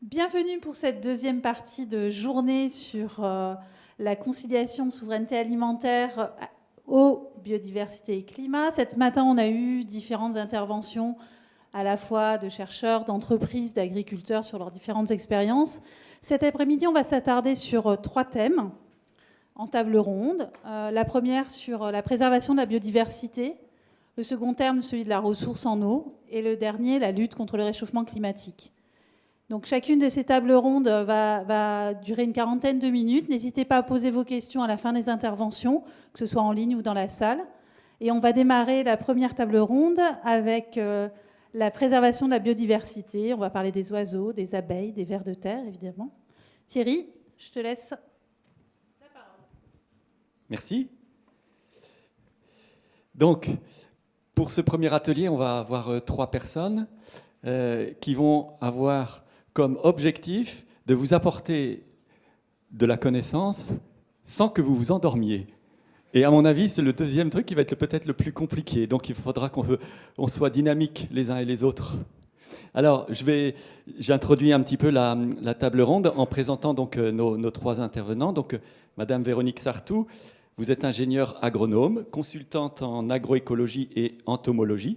Bienvenue pour cette deuxième partie de journée sur la conciliation de souveraineté alimentaire aux biodiversité et climat. Cet matin, on a eu différentes interventions à la fois de chercheurs, d'entreprises, d'agriculteurs sur leurs différentes expériences. Cet après-midi, on va s'attarder sur 3 thèmes en table ronde. La première sur la préservation de la biodiversité, le second terme celui de la ressource en eau et le dernier la lutte contre le réchauffement climatique. Donc chacune de ces tables rondes va durer une quarantaine de minutes. N'hésitez pas à poser vos questions à la fin des interventions, que ce soit en ligne ou dans la salle. Et on va démarrer la première table ronde avec la préservation de la biodiversité. On va parler des oiseaux, des abeilles, des vers de terre, évidemment. Thierry, je te laisse la parole. Merci. Donc, pour ce premier atelier, on va avoir 3 personnes qui vont avoir comme objectif de vous apporter de la connaissance sans que vous vous endormiez. Et à mon avis, c'est le deuxième truc qui va être peut-être le plus compliqué. Donc il faudra qu'on soit dynamiques les uns et les autres. Alors, j'introduis un petit peu la table ronde en présentant donc nos 3 intervenants. Donc, Madame Véronique Sartou, vous êtes ingénieure agronome, consultante en agroécologie et entomologie.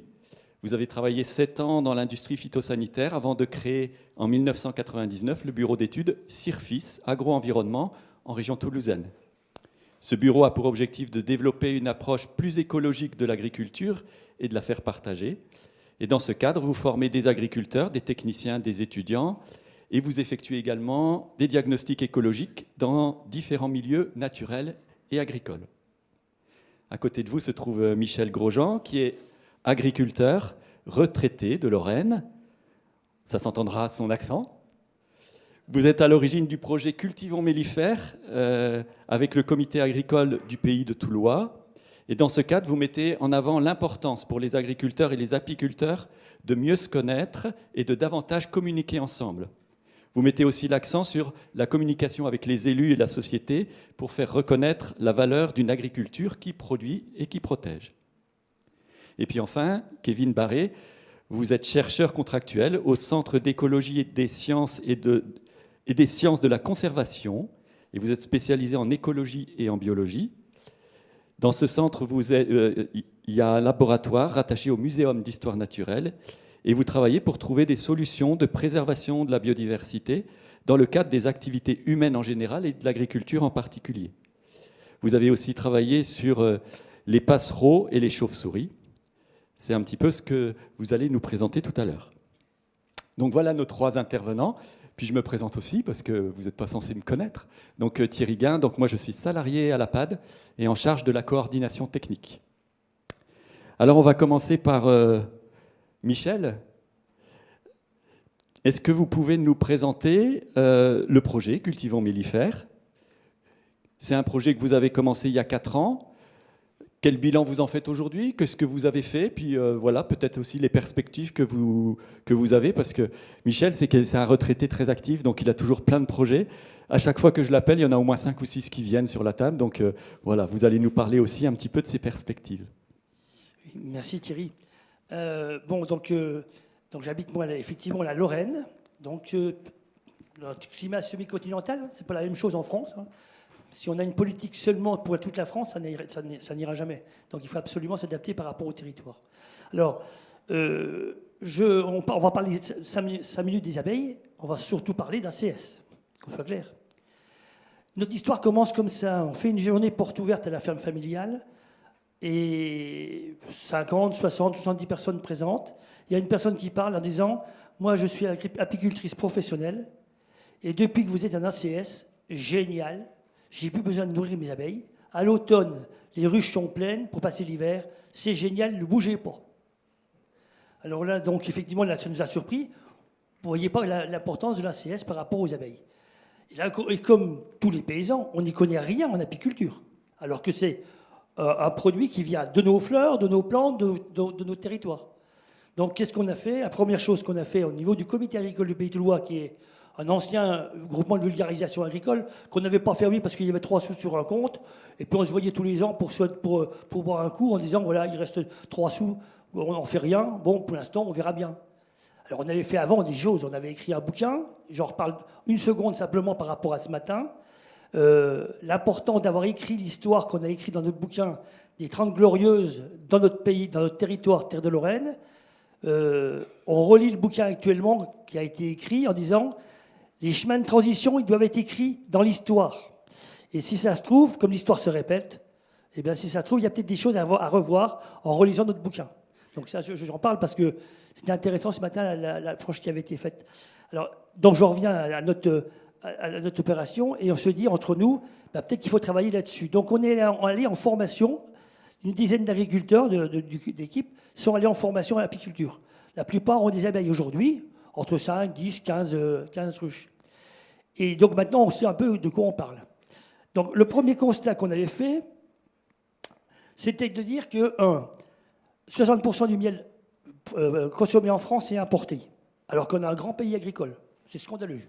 Vous avez travaillé 7 ans dans l'industrie phytosanitaire avant de créer en 1999 le bureau d'études CIRFIS Agro-Environnement en région toulousaine. Ce bureau a pour objectif de développer une approche plus écologique de l'agriculture et de la faire partager. Et dans ce cadre, vous formez des agriculteurs, des techniciens, des étudiants et vous effectuez également des diagnostics écologiques dans différents milieux naturels et agricoles. À côté de vous se trouve Michel Grosjean qui est agriculteur, retraité de Lorraine. Ça s'entendra à son accent. Vous êtes à l'origine du projet Cultivons mellifères avec le comité agricole du pays de Toulois. Et dans ce cadre, vous mettez en avant l'importance pour les agriculteurs et les apiculteurs de mieux se connaître et de davantage communiquer ensemble. Vous mettez aussi l'accent sur la communication avec les élus et la société pour faire reconnaître la valeur d'une agriculture qui produit et qui protège. Et puis enfin, Kevin Barré, vous êtes chercheur contractuel au Centre d'écologie et des sciences et des sciences de la conservation, et vous êtes spécialisé en écologie et en biologie. Dans ce centre, il y a un laboratoire rattaché au Muséum d'histoire naturelle, et vous travaillez pour trouver des solutions de préservation de la biodiversité dans le cadre des activités humaines en général et de l'agriculture en particulier. Vous avez aussi travaillé sur les passereaux et les chauves-souris. C'est un petit peu ce que vous allez nous présenter tout à l'heure. Donc voilà nos 3 intervenants. Puis je me présente aussi parce que vous n'êtes pas censé me connaître. Donc Thierry Guin, donc moi je suis salarié à l'APAD et en charge de la coordination technique. Alors on va commencer par Michel. Est-ce que vous pouvez nous présenter le projet Cultivons mellifères? C'est un projet que vous avez commencé il y a 4 ans. Quel bilan vous en faites aujourd'hui? Qu'est-ce que vous avez fait? Puis voilà, peut-être aussi les perspectives que vous avez, parce que Michel, c'est un retraité très actif, donc il a toujours plein de projets. À chaque fois que je l'appelle, il y en a au moins 5 ou 6 qui viennent sur la table. Donc voilà, vous allez nous parler aussi un petit peu de ces perspectives. Merci Thierry. Donc j'habite moi effectivement la Lorraine. Donc le climat semi-continental, c'est pas la même chose en France. Si on a une politique seulement pour toute la France, ça n'ira jamais. Donc il faut absolument s'adapter par rapport au territoire. Alors, on va parler 5 minutes des abeilles. On va surtout parler d'un CS, qu'on soit clair. Notre histoire commence comme ça. On fait une journée porte ouverte à la ferme familiale. Et 50, 60, 70 personnes présentes. Il y a une personne qui parle en disant « Moi, je suis apicultrice professionnelle. Et depuis que vous êtes un ACS, génial. J'ai plus besoin de nourrir mes abeilles. À l'automne, les ruches sont pleines pour passer l'hiver. C'est génial, ne bougez pas. » Alors là, donc, effectivement, là, ça nous a surpris. Vous ne voyez pas l'importance de l'ACS par rapport aux abeilles. Et comme tous les paysans, on n'y connaît rien en apiculture. Alors que c'est un produit qui vient de nos fleurs, de nos plantes, de nos territoires. Donc, qu'est-ce qu'on a fait? La première chose qu'on a fait au niveau du comité agricole du Pays Toulois, qui est un ancien groupement de vulgarisation agricole qu'on n'avait pas fermé parce qu'il y avait 3 sous sur un compte. Et puis on se voyait tous les ans pour boire un coup en disant voilà, il reste 3 sous, on n'en fait rien. Bon, pour l'instant, on verra bien. Alors on avait fait avant des choses, on avait écrit un bouquin, j'en reparle une seconde simplement par rapport à ce matin. L'important d'avoir écrit l'histoire qu'on a écrite dans notre bouquin des 30 glorieuses dans notre pays, dans notre territoire, Terre de Lorraine. On relit le bouquin actuellement qui a été écrit en disant les chemins de transition, ils doivent être écrits dans l'histoire. Et si ça se trouve, comme l'histoire se répète, eh bien si ça se trouve, il y a peut-être des choses à revoir en relisant notre bouquin. Donc ça, j'en parle parce que c'était intéressant ce matin, l'approche qui avait été faite. Alors, donc je reviens à notre opération et on se dit entre nous, bah, peut-être qu'il faut travailler là-dessus. Donc on est allé en formation, une dizaine d'agriculteurs d'équipe sont allés en formation à l'apiculture. La plupart ont des abeilles aujourd'hui, entre 5, 10, 15 ruches. Et donc maintenant, on sait un peu de quoi on parle. Donc le premier constat qu'on avait fait, c'était de dire que, 60% du miel consommé en France est importé, alors qu'on a un grand pays agricole. C'est scandaleux.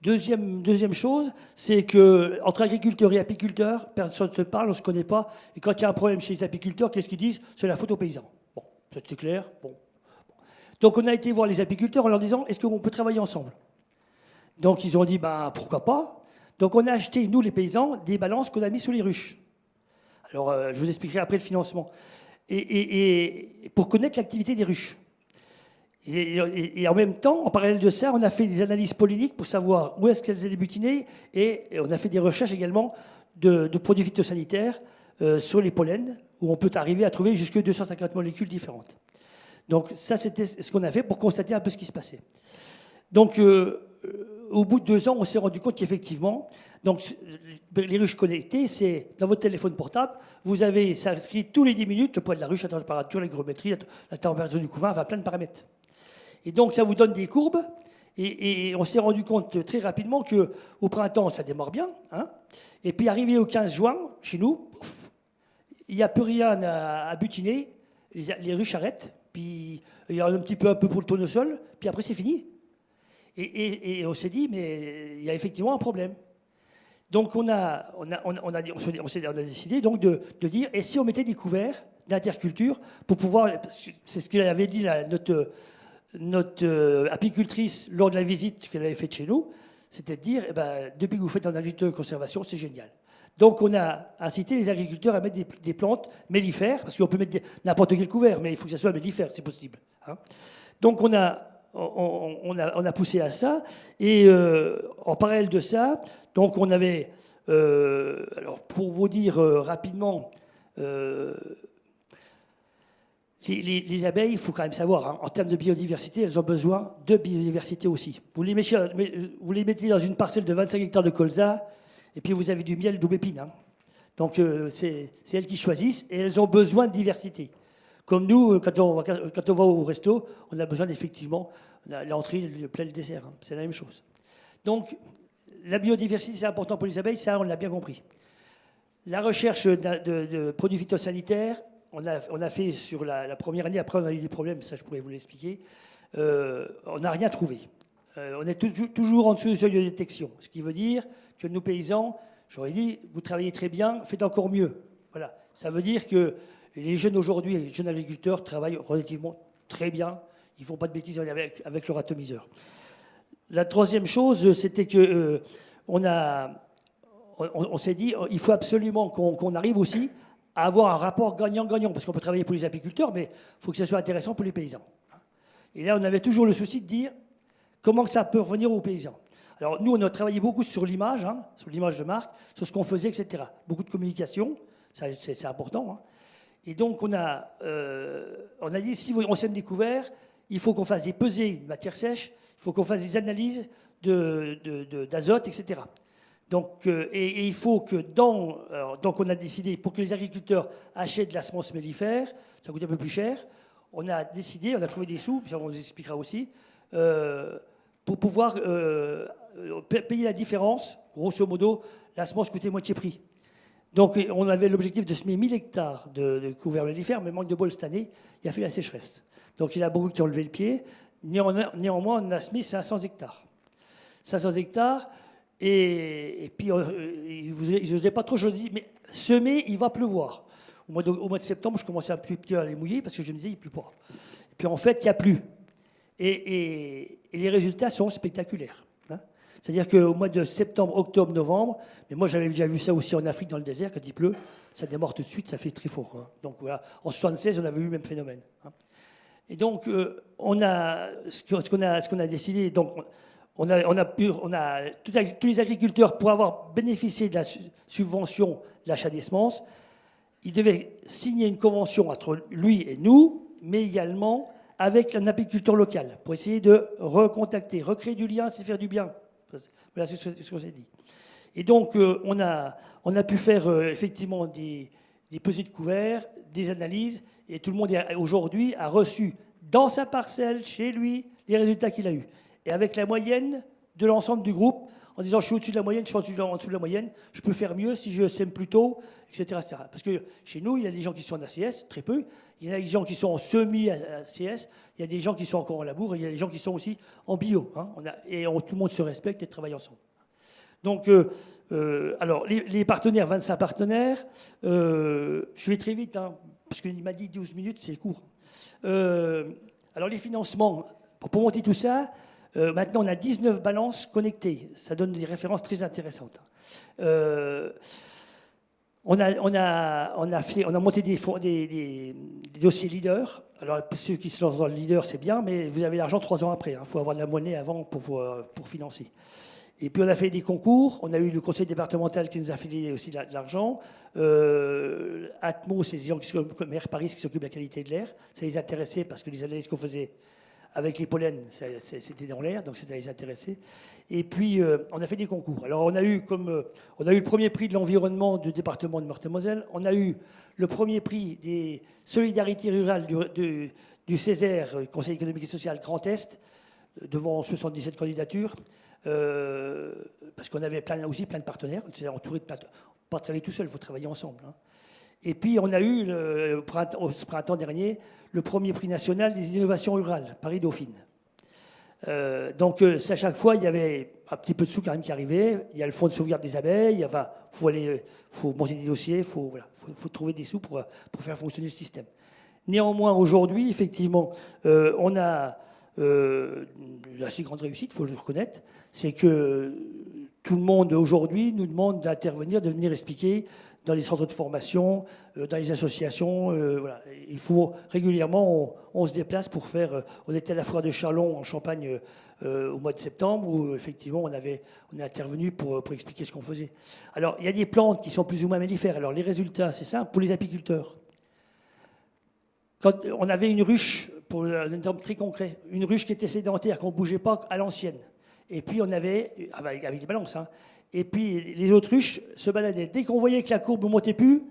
Deuxième chose, c'est qu'entre agriculteurs et apiculteurs, personne ne se parle, on ne se connaît pas. Et quand il y a un problème chez les apiculteurs, qu'est-ce qu'ils disent? C'est la faute aux paysans. Bon, c'était clair. Bon. Donc on a été voir les apiculteurs en leur disant, est-ce qu'on peut travailler ensemble? Donc ils ont dit, bah, pourquoi pas? Donc on a acheté, nous les paysans, des balances qu'on a mis sous les ruches. Alors je vous expliquerai après le financement. Et pour connaître l'activité des ruches. Et en même temps, en parallèle de ça, on a fait des analyses polliniques pour savoir où est-ce qu'elles allaient butiner. Et on a fait des recherches également de produits phytosanitaires sur les pollens, où on peut arriver à trouver jusque 250 molécules différentes. Donc ça, c'était ce qu'on a fait pour constater un peu ce qui se passait. Donc au bout de 2 ans, on s'est rendu compte qu'effectivement, donc, les ruches connectées, c'est dans votre téléphone portable, vous avez, ça inscrit tous les 10 minutes, le poids de la ruche, la température, l'hygrométrie, la température du couvain, enfin plein de paramètres. Et donc ça vous donne des courbes, et on s'est rendu compte très rapidement qu'au printemps, ça démarre bien, hein, et puis arrivé au 15 juin, chez nous, il n'y a plus rien à butiner, les ruches arrêtent, puis il y a un peu pour le tournesol, puis après c'est fini. Et on s'est dit, mais il y a effectivement un problème. Donc on a décidé donc de dire, et si on mettait des couverts d'interculture pour pouvoir, c'est ce qu'elle avait dit notre apicultrice lors de la visite qu'elle avait faite chez nous, c'était de dire, eh ben, depuis que vous faites en agriculture de conservation, c'est génial. Donc on a incité les agriculteurs à mettre des plantes mellifères, parce qu'on peut mettre n'importe quel couvert, mais il faut que ça soit mellifère, c'est possible. Hein. Donc on a poussé à ça, et en parallèle de ça, donc on avait, alors pour vous dire rapidement, les abeilles, il faut quand même savoir, hein, en termes de biodiversité, elles ont besoin de biodiversité aussi. Vous les mettez dans une parcelle de 25 hectares de colza, et puis vous avez du miel d'aubépine. Hein. Donc c'est elles qui choisissent, et elles ont besoin de diversité. Comme nous, quand on va au resto, on a besoin effectivement l'entrée, le plat, le dessert. Hein. C'est la même chose. Donc, la biodiversité, c'est important pour les abeilles, ça, on l'a bien compris. La recherche de produits phytosanitaires, on a fait sur la première année, après on a eu des problèmes, ça je pourrais vous l'expliquer, on n'a rien trouvé. On est toujours en dessous du seuil de détection, ce qui veut dire que nos paysans, j'aurais dit, vous travaillez très bien, faites encore mieux. Voilà. Ça veut dire que les jeunes aujourd'hui, les jeunes agriculteurs travaillent relativement très bien. Ils ne font pas de bêtises avec leur atomiseur. La troisième chose, c'était que on s'est dit, il faut absolument qu'on arrive aussi à avoir un rapport gagnant-gagnant, parce qu'on peut travailler pour les apiculteurs, mais il faut que ça soit intéressant pour les paysans. Et là, on avait toujours le souci de dire comment que ça peut revenir aux paysans. Alors nous, on a travaillé beaucoup sur l'image, hein, sur l'image de marque, sur ce qu'on faisait, etc. Beaucoup de communication, c'est important. Hein. Et donc, on a dit, si on sème des couverts, il faut qu'on fasse des pesées de matière sèche, il faut qu'on fasse des analyses d'azote, etc. Donc, et il faut que donc on a décidé, pour que les agriculteurs achètent de la semence mellifère, ça coûte un peu plus cher, on a décidé, on a trouvé des sous, ça on vous expliquera aussi, pour pouvoir payer la différence, grosso modo, la semence coûtait moitié prix. Donc on avait l'objectif de semer 1000 hectares de couverts mellifères, mais manque de bol cette année, il a fait la sécheresse. Donc il y en a beaucoup qui ont levé le pied. Néanmoins, on a semé 500 hectares. 500 hectares, et puis ils n'osaient pas trop, je dis, mais semer, il va pleuvoir. Au mois de septembre, je commençais à les mouiller parce que je me disais, il ne pleut pas. Et puis en fait, il n'y a plu. Et les résultats sont spectaculaires. Hein. C'est-à-dire qu'au mois de septembre, octobre, novembre, mais moi j'avais déjà vu ça aussi en Afrique, dans le désert, quand il pleut, ça démarre tout de suite, ça fait très fort. Hein. Donc voilà, en 76, on avait eu le même phénomène. Hein. Et donc, ce qu'on a décidé, donc, tous les agriculteurs, pour avoir bénéficié de la subvention de l'achat des semences, ils devaient signer une convention entre lui et nous, mais également avec un apiculteur local, pour essayer de recontacter, recréer du lien, c'est faire du bien. Voilà ce qu'on s'est dit. Et donc, on a pu faire effectivement des pesées de couverts, des analyses, et tout le monde aujourd'hui a reçu dans sa parcelle, chez lui, les résultats qu'il a eus. Et avec la moyenne de l'ensemble du groupe, en disant je suis au-dessus de la moyenne, je suis en dessous de la moyenne, je peux faire mieux si je sème plus tôt, etc., etc. Parce que chez nous, il y a des gens qui sont en ACS, très peu, il y a des gens qui sont en semi-ACS, il y a des gens qui sont encore en labour, et il y a des gens qui sont aussi en bio. Hein. Tout le monde se respecte et travaille ensemble. Donc, alors, les partenaires, 25 partenaires, je vais très vite, hein, parce qu'il m'a dit 12 minutes, c'est court. Alors, les financements, pour monter tout ça, maintenant, on a 19 balances connectées. Ça donne des références très intéressantes. On a monté des dossiers leaders. Alors, ceux qui se lancent dans le leader, c'est bien, mais vous avez l'argent 3 ans après. Il faut avoir de la monnaie avant pour financer. Et puis, on a fait des concours. On a eu le conseil départemental qui nous a filé aussi de l'argent. Atmos, c'est des gens qui s'occupent, Maire Paris, qui s'occupent de la qualité de l'air. Ça les intéressait parce que les analyses qu'on faisait avec les pollens, c'était dans l'air, donc ça les intéressait. Et puis, on a fait des concours. Alors, on a eu le premier prix de l'environnement du département de Meurthe-et-Moselle. On a eu le premier prix des solidarités rurales du Césaire, Conseil économique et social Grand Est, devant 77 candidatures. Parce qu'on avait aussi plein de partenaires. On s'est entouré de plein de... Pas travailler tout seul, il faut travailler ensemble. Hein. Et puis, on a eu, au printemps dernier, le premier prix national des innovations rurales, Paris-Dauphine. Donc, à chaque fois, il y avait un petit peu de sous quand même qui arrivait. Il y a le fonds de sauvegarde des abeilles. Enfin, faut monter des dossiers, faut trouver des sous pour faire fonctionner le système. Néanmoins, aujourd'hui, effectivement, on a une assez grande réussite, il faut le reconnaître. C'est que tout le monde, aujourd'hui, nous demande d'intervenir, de venir expliquer dans les centres de formation, dans les associations. Voilà. Il faut régulièrement, on se déplace pour faire... On était à la foire de Châlons en Champagne au mois de septembre où effectivement on est intervenu pour expliquer ce qu'on faisait. Alors il y a des plantes qui sont plus ou moins mellifères. Alors les résultats, c'est simple pour les apiculteurs. Quand on avait une ruche, pour un exemple très concret, une ruche qui était sédentaire, qu'on ne bougeait pas à l'ancienne. Et puis on avait, avec des balances, hein, et puis les autruches se baladaient. Dès qu'on voyait que la courbe ne montait plus,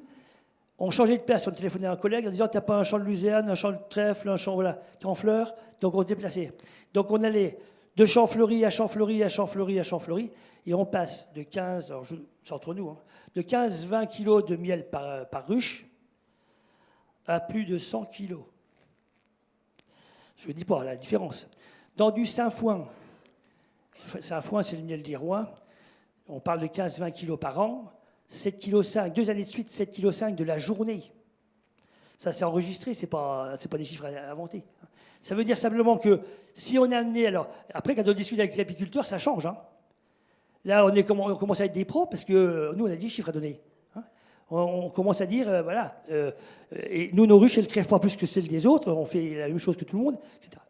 on changeait de place. On téléphonait à un collègue en disant t'as pas un champ de luzerne, un champ de trèfle, un champ voilà, en fleurs. Donc on se déplaçait. Donc on allait de champ fleuri à champ fleuri à champ fleuri à champ fleuri. Et on passe de 15, alors c'est entre nous, hein, de 15-20 kilos de miel par ruche à plus de 100 kilos. Je ne dis pas la différence. Dans du Saint-Foin, Saint-Foin c'est le miel d'Irois, on parle de 15-20 kilos par an, 7,5 kg, 2 années de suite, 7,5 kg de la journée. Ça c'est enregistré, c'est pas des chiffres inventés. Ça veut dire simplement que si on est amené... Alors, après, quand on discute avec les apiculteurs, ça change. Hein. Là, on commence à être des pros parce que nous, on a 10 chiffres à donner. Hein. On commence à dire, voilà, et nous, nos ruches, elles ne crèvent pas plus que celles des autres, on fait la même chose que tout le monde, etc.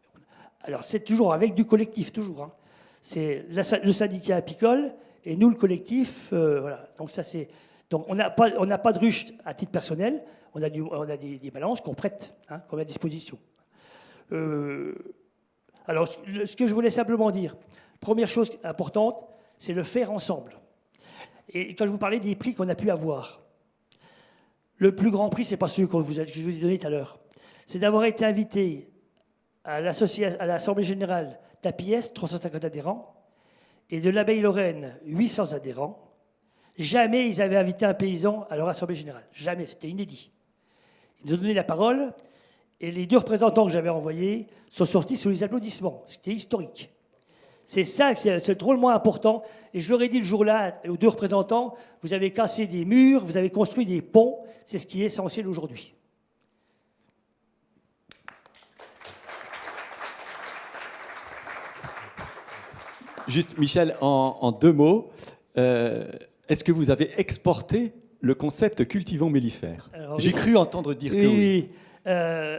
Alors, c'est toujours avec du collectif, toujours. Hein. C'est le syndicat apicole et nous, le collectif, voilà. Donc, ça, c'est... Donc, on n'a pas de ruche à titre personnel, on a des balances qu'on prête, hein, qu'on met à disposition. Alors, ce que je voulais simplement dire, première chose importante, c'est le faire ensemble. Et quand je vous parlais des prix qu'on a pu avoir, le plus grand prix, ce n'est pas celui que je vous ai donné tout à l'heure. C'est d'avoir été invité à l'Assemblée générale d'APIES, 350 adhérents, et de l'Abeille Lorraine, 800 adhérents. Jamais ils avaient invité un paysan à leur Assemblée générale. Jamais, c'était inédit. Ils nous ont donné la parole, et les 2 représentants que j'avais envoyés sont sortis sous les applaudissements. C'était historique. C'est ça, c'est drôlement important. Et je leur ai dit le jour-là aux 2 représentants, vous avez cassé des murs, vous avez construit des ponts, c'est ce qui est essentiel aujourd'hui. Juste, Michel, en 2 mots, est-ce que vous avez exporté le concept cultivons mellifères? J'ai cru entendre dire que oui. Oui.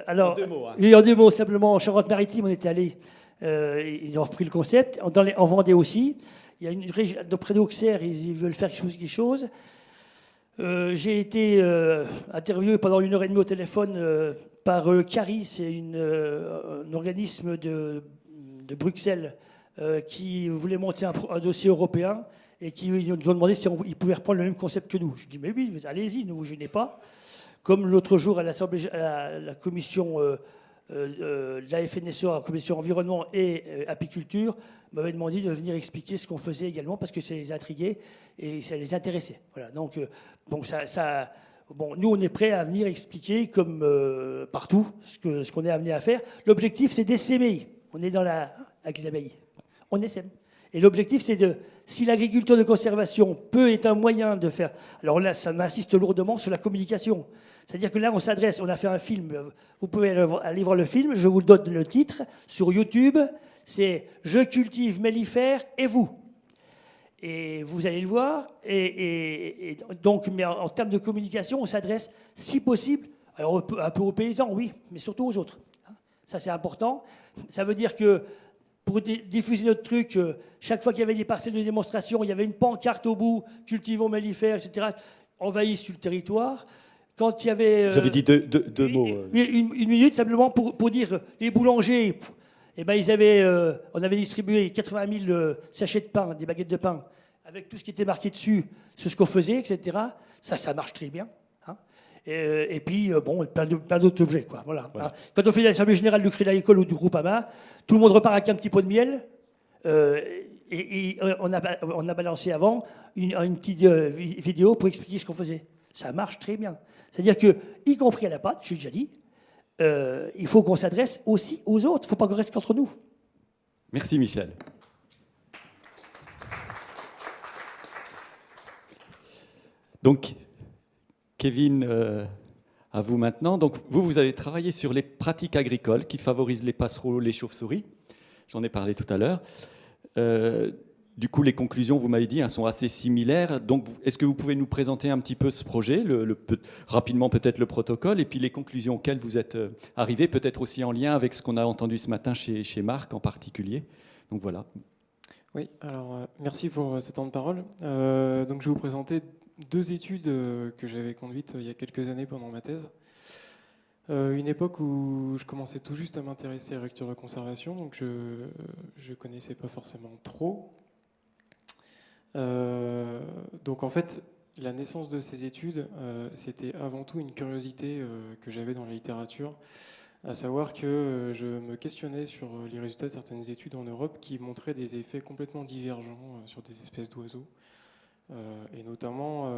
Alors, En 2 mots. Hein. Oui, en 2 mots, simplement, en Charente-Maritime, on était allé. Ils ont repris le concept. En Vendée aussi. Il y a une région, près d'Auxerre, ils veulent faire quelque chose. J'ai été interviewé pendant 1h30 au téléphone par CARI, c'est un organisme de Bruxelles qui voulait monter un dossier européen et qui nous ont demandé si ils pouvaient reprendre le même concept que nous. Je dis mais oui, allez-y, ne vous gênez pas. Comme l'autre jour à l'Assemblée, à la commission de la FNSEA, la commission environnement et apiculture, m'avait demandé de venir expliquer ce qu'on faisait également parce que ça les intriguait et ça les intéressait. Voilà, donc bon, nous on est prêts à venir expliquer comme partout ce qu'on est amené à faire. L'objectif c'est d'essaimer. On est avec les abeilles. On essaime. Et l'objectif c'est si l'agriculture de conservation être un moyen de faire. Alors là, ça insiste lourdement sur la communication. C'est-à-dire que là, on a fait un film. Vous pouvez aller voir le film. Je vous donne le titre sur YouTube. C'est « Je cultive mellifères et vous ». Et vous allez le voir. Et donc, mais en termes de communication, on s'adresse, si possible, alors un peu aux paysans, oui, mais surtout aux autres. Ça, c'est important. Ça veut dire que pour diffuser notre truc, chaque fois qu'il y avait des parcelles de démonstration, il y avait une pancarte au bout, cultivons mellifères, etc., envahissent le territoire. Quand il y avait... J'avais dit deux mots. Une minute, simplement pour dire, les boulangers, eh ben, on avait distribué 80 000 sachets de pain, des baguettes de pain, avec tout ce qui était marqué dessus, sur ce qu'on faisait, etc. Ça marche très bien. Hein. Et puis, bon, plein d'autres objets, quoi. Voilà. Voilà. Quand on fait l'Assemblée générale du Crédit Agricole ou du groupe AMA, tout le monde repart avec un petit pot de miel. Et on a balancé avant une petite vidéo pour expliquer ce qu'on faisait. Ça marche très bien. C'est-à-dire que, y compris à la pâte, j'ai déjà dit, il faut qu'on s'adresse aussi aux autres. Il ne faut pas qu'on reste qu'entre nous. Merci Michel. Donc, Kevin, à vous maintenant. Donc, vous avez travaillé sur les pratiques agricoles qui favorisent les passereaux, les chauves-souris. J'en ai parlé tout à l'heure. Du coup, les conclusions, vous m'avez dit, sont assez similaires. Donc, est-ce que vous pouvez nous présenter un petit peu ce projet, rapidement peut-être le protocole, et puis les conclusions auxquelles vous êtes arrivés, peut-être aussi en lien avec ce qu'on a entendu ce matin chez Marc en particulier. Donc voilà. Oui, alors merci pour ce temps de parole. Donc, je vais vous présenter 2 études que j'avais conduites il y a quelques années pendant ma thèse. Une époque où je commençais tout juste à m'intéresser à l'agriculture de conservation, donc je ne connaissais pas forcément trop. Donc en fait, la naissance de ces études, c'était avant tout une curiosité que j'avais dans la littérature, à savoir que je me questionnais sur les résultats de certaines études en Europe qui montraient des effets complètement divergents sur des espèces d'oiseaux. Et notamment,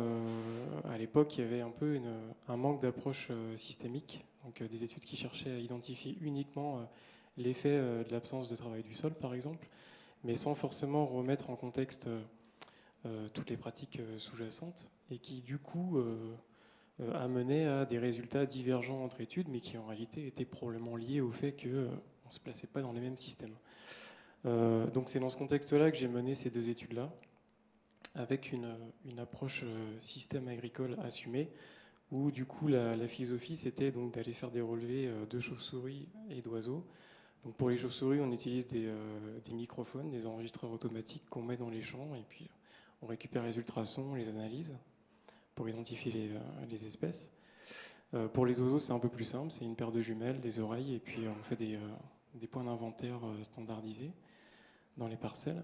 à l'époque, il y avait un peu un manque d'approche systémique, donc des études qui cherchaient à identifier uniquement l'effet de l'absence de travail du sol, par exemple, mais sans forcément remettre en contexte toutes les pratiques sous-jacentes, et qui, du coup, amenaient à des résultats divergents entre études, mais qui, en réalité, étaient probablement liés au fait qu'on ne se plaçait pas dans les mêmes systèmes. Donc c'est dans ce contexte-là que j'ai mené ces 2 études-là, avec une approche système agricole assumée, où du coup la philosophie c'était donc d'aller faire des relevés de chauves-souris et d'oiseaux. Donc pour les chauves-souris, on utilise des microphones, des enregistreurs automatiques qu'on met dans les champs, et puis on récupère les ultrasons, on les analyse pour identifier les espèces. Pour les oiseaux, c'est un peu plus simple, c'est une paire de jumelles, des oreilles, et puis on fait des points d'inventaire standardisés dans les parcelles.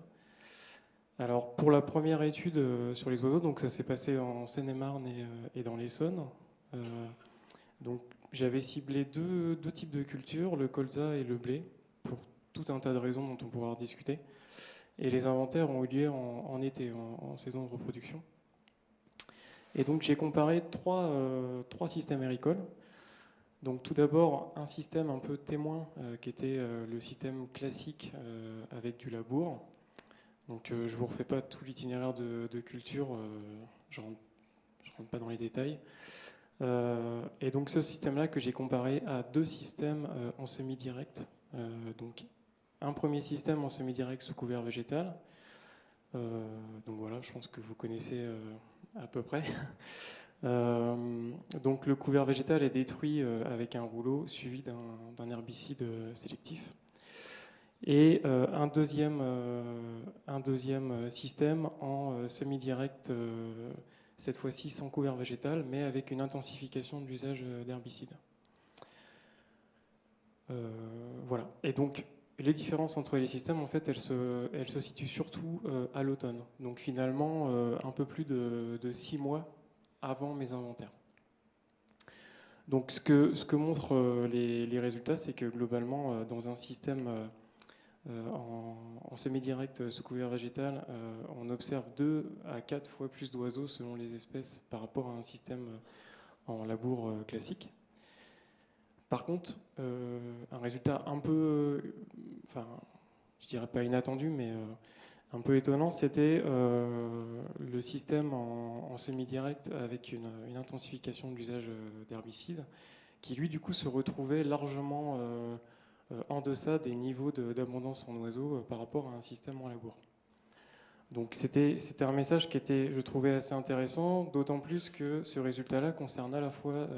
Alors, pour la première étude sur les oiseaux, donc ça s'est passé en Seine-et-Marne et dans l'Essonne. Donc, j'avais ciblé deux types de cultures, le colza et le blé, pour tout un tas de raisons dont on pourra discuter. Et les inventaires ont eu lieu en été, en saison de reproduction. Et donc, j'ai comparé trois systèmes agricoles. Donc, tout d'abord, un système un peu témoin, qui était le système classique avec du labour. Donc, je ne vous refais pas tout l'itinéraire de culture, je ne rentre pas dans les détails. Et donc, ce système-là que j'ai comparé à 2 systèmes en semi-direct, donc un premier système en semi-direct sous couvert végétal. Donc voilà, je pense que vous connaissez à peu près. Donc le couvert végétal est détruit avec un rouleau suivi d'un herbicide sélectif. Et un deuxième système en semi-direct, cette fois-ci sans couvert végétal, mais avec une intensification de l'usage d'herbicides. Voilà. Et donc, les différences entre les systèmes, en fait, elles se situent surtout à l'automne. Donc finalement, un peu plus de 6 mois avant mes inventaires. Donc ce que montrent les résultats, c'est que globalement, dans un système en semi-direct sous couvert végétal, on observe 2 à 4 fois plus d'oiseaux selon les espèces par rapport à un système en labour classique. Par contre, un résultat un peu, enfin, je dirais pas inattendu, mais un peu étonnant, c'était le système en semi-direct avec une intensification de l'usage d'herbicides, qui lui, du coup, se retrouvait largement en deçà des niveaux d'abondance en oiseaux par rapport à un système en labour. Donc c'était un message qui était, je trouvais, assez intéressant, d'autant plus que ce résultat-là concerne à la fois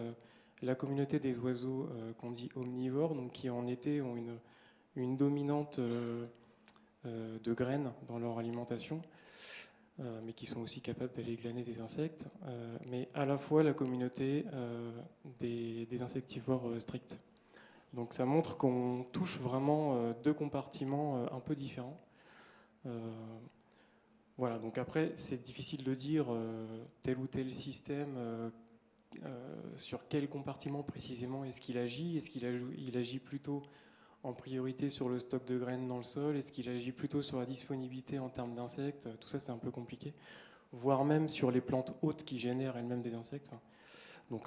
la communauté des oiseaux qu'on dit omnivores, donc qui en été ont une dominante de graines dans leur alimentation, mais qui sont aussi capables d'aller glaner des insectes, mais à la fois la communauté des insectivores stricts. Donc ça montre qu'on touche vraiment 2 compartiments un peu différents. Voilà, donc après, c'est difficile de dire tel ou tel système, sur quel compartiment précisément est-ce qu'il agit. Est-ce qu'il agit plutôt en priorité sur le stock de graines dans le sol? Est-ce qu'il agit plutôt sur la disponibilité en termes d'insectes? Tout ça, c'est un peu compliqué. Voire même sur les plantes hôtes qui génèrent elles-mêmes des insectes. Donc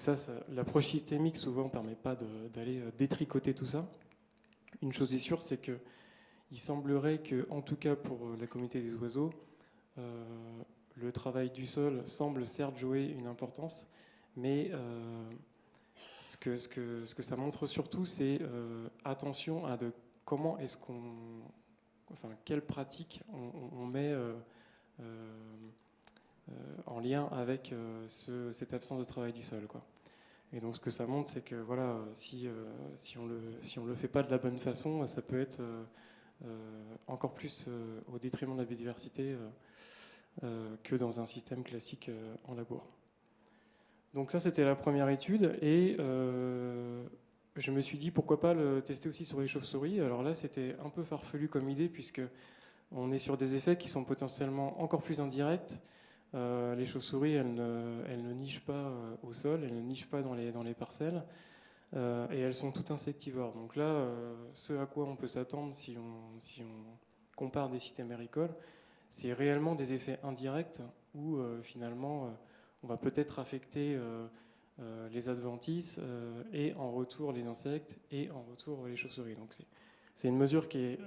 l'approche systémique souvent ne permet pas d'aller détricoter tout ça. Une chose est sûre, c'est qu'il semblerait que, en tout cas pour la communauté des oiseaux, le travail du sol semble certes jouer une importance, mais ce que ça montre surtout, c'est attention à comment est-ce quelle pratique on met en lien avec cette absence de travail du sol, quoi. Et donc ce que ça montre, c'est que voilà, si on le fait pas de la bonne façon, ça peut être encore plus au détriment de la biodiversité que dans un système classique en labour. Donc ça, c'était la première étude, et je me suis dit pourquoi pas le tester aussi sur les chauves-souris. Alors là, c'était un peu farfelu comme idée, puisque on est sur des effets qui sont potentiellement encore plus indirects. Les chauves-souris, elles ne nichent pas au sol, elles ne nichent pas dans les parcelles, et elles sont toutes insectivores. Donc là, ce à quoi on peut s'attendre si on compare des systèmes agricoles, c'est réellement des effets indirects où finalement on va peut-être affecter les adventices et en retour les insectes et en retour les chauves-souris. Donc c'est une mesure qui est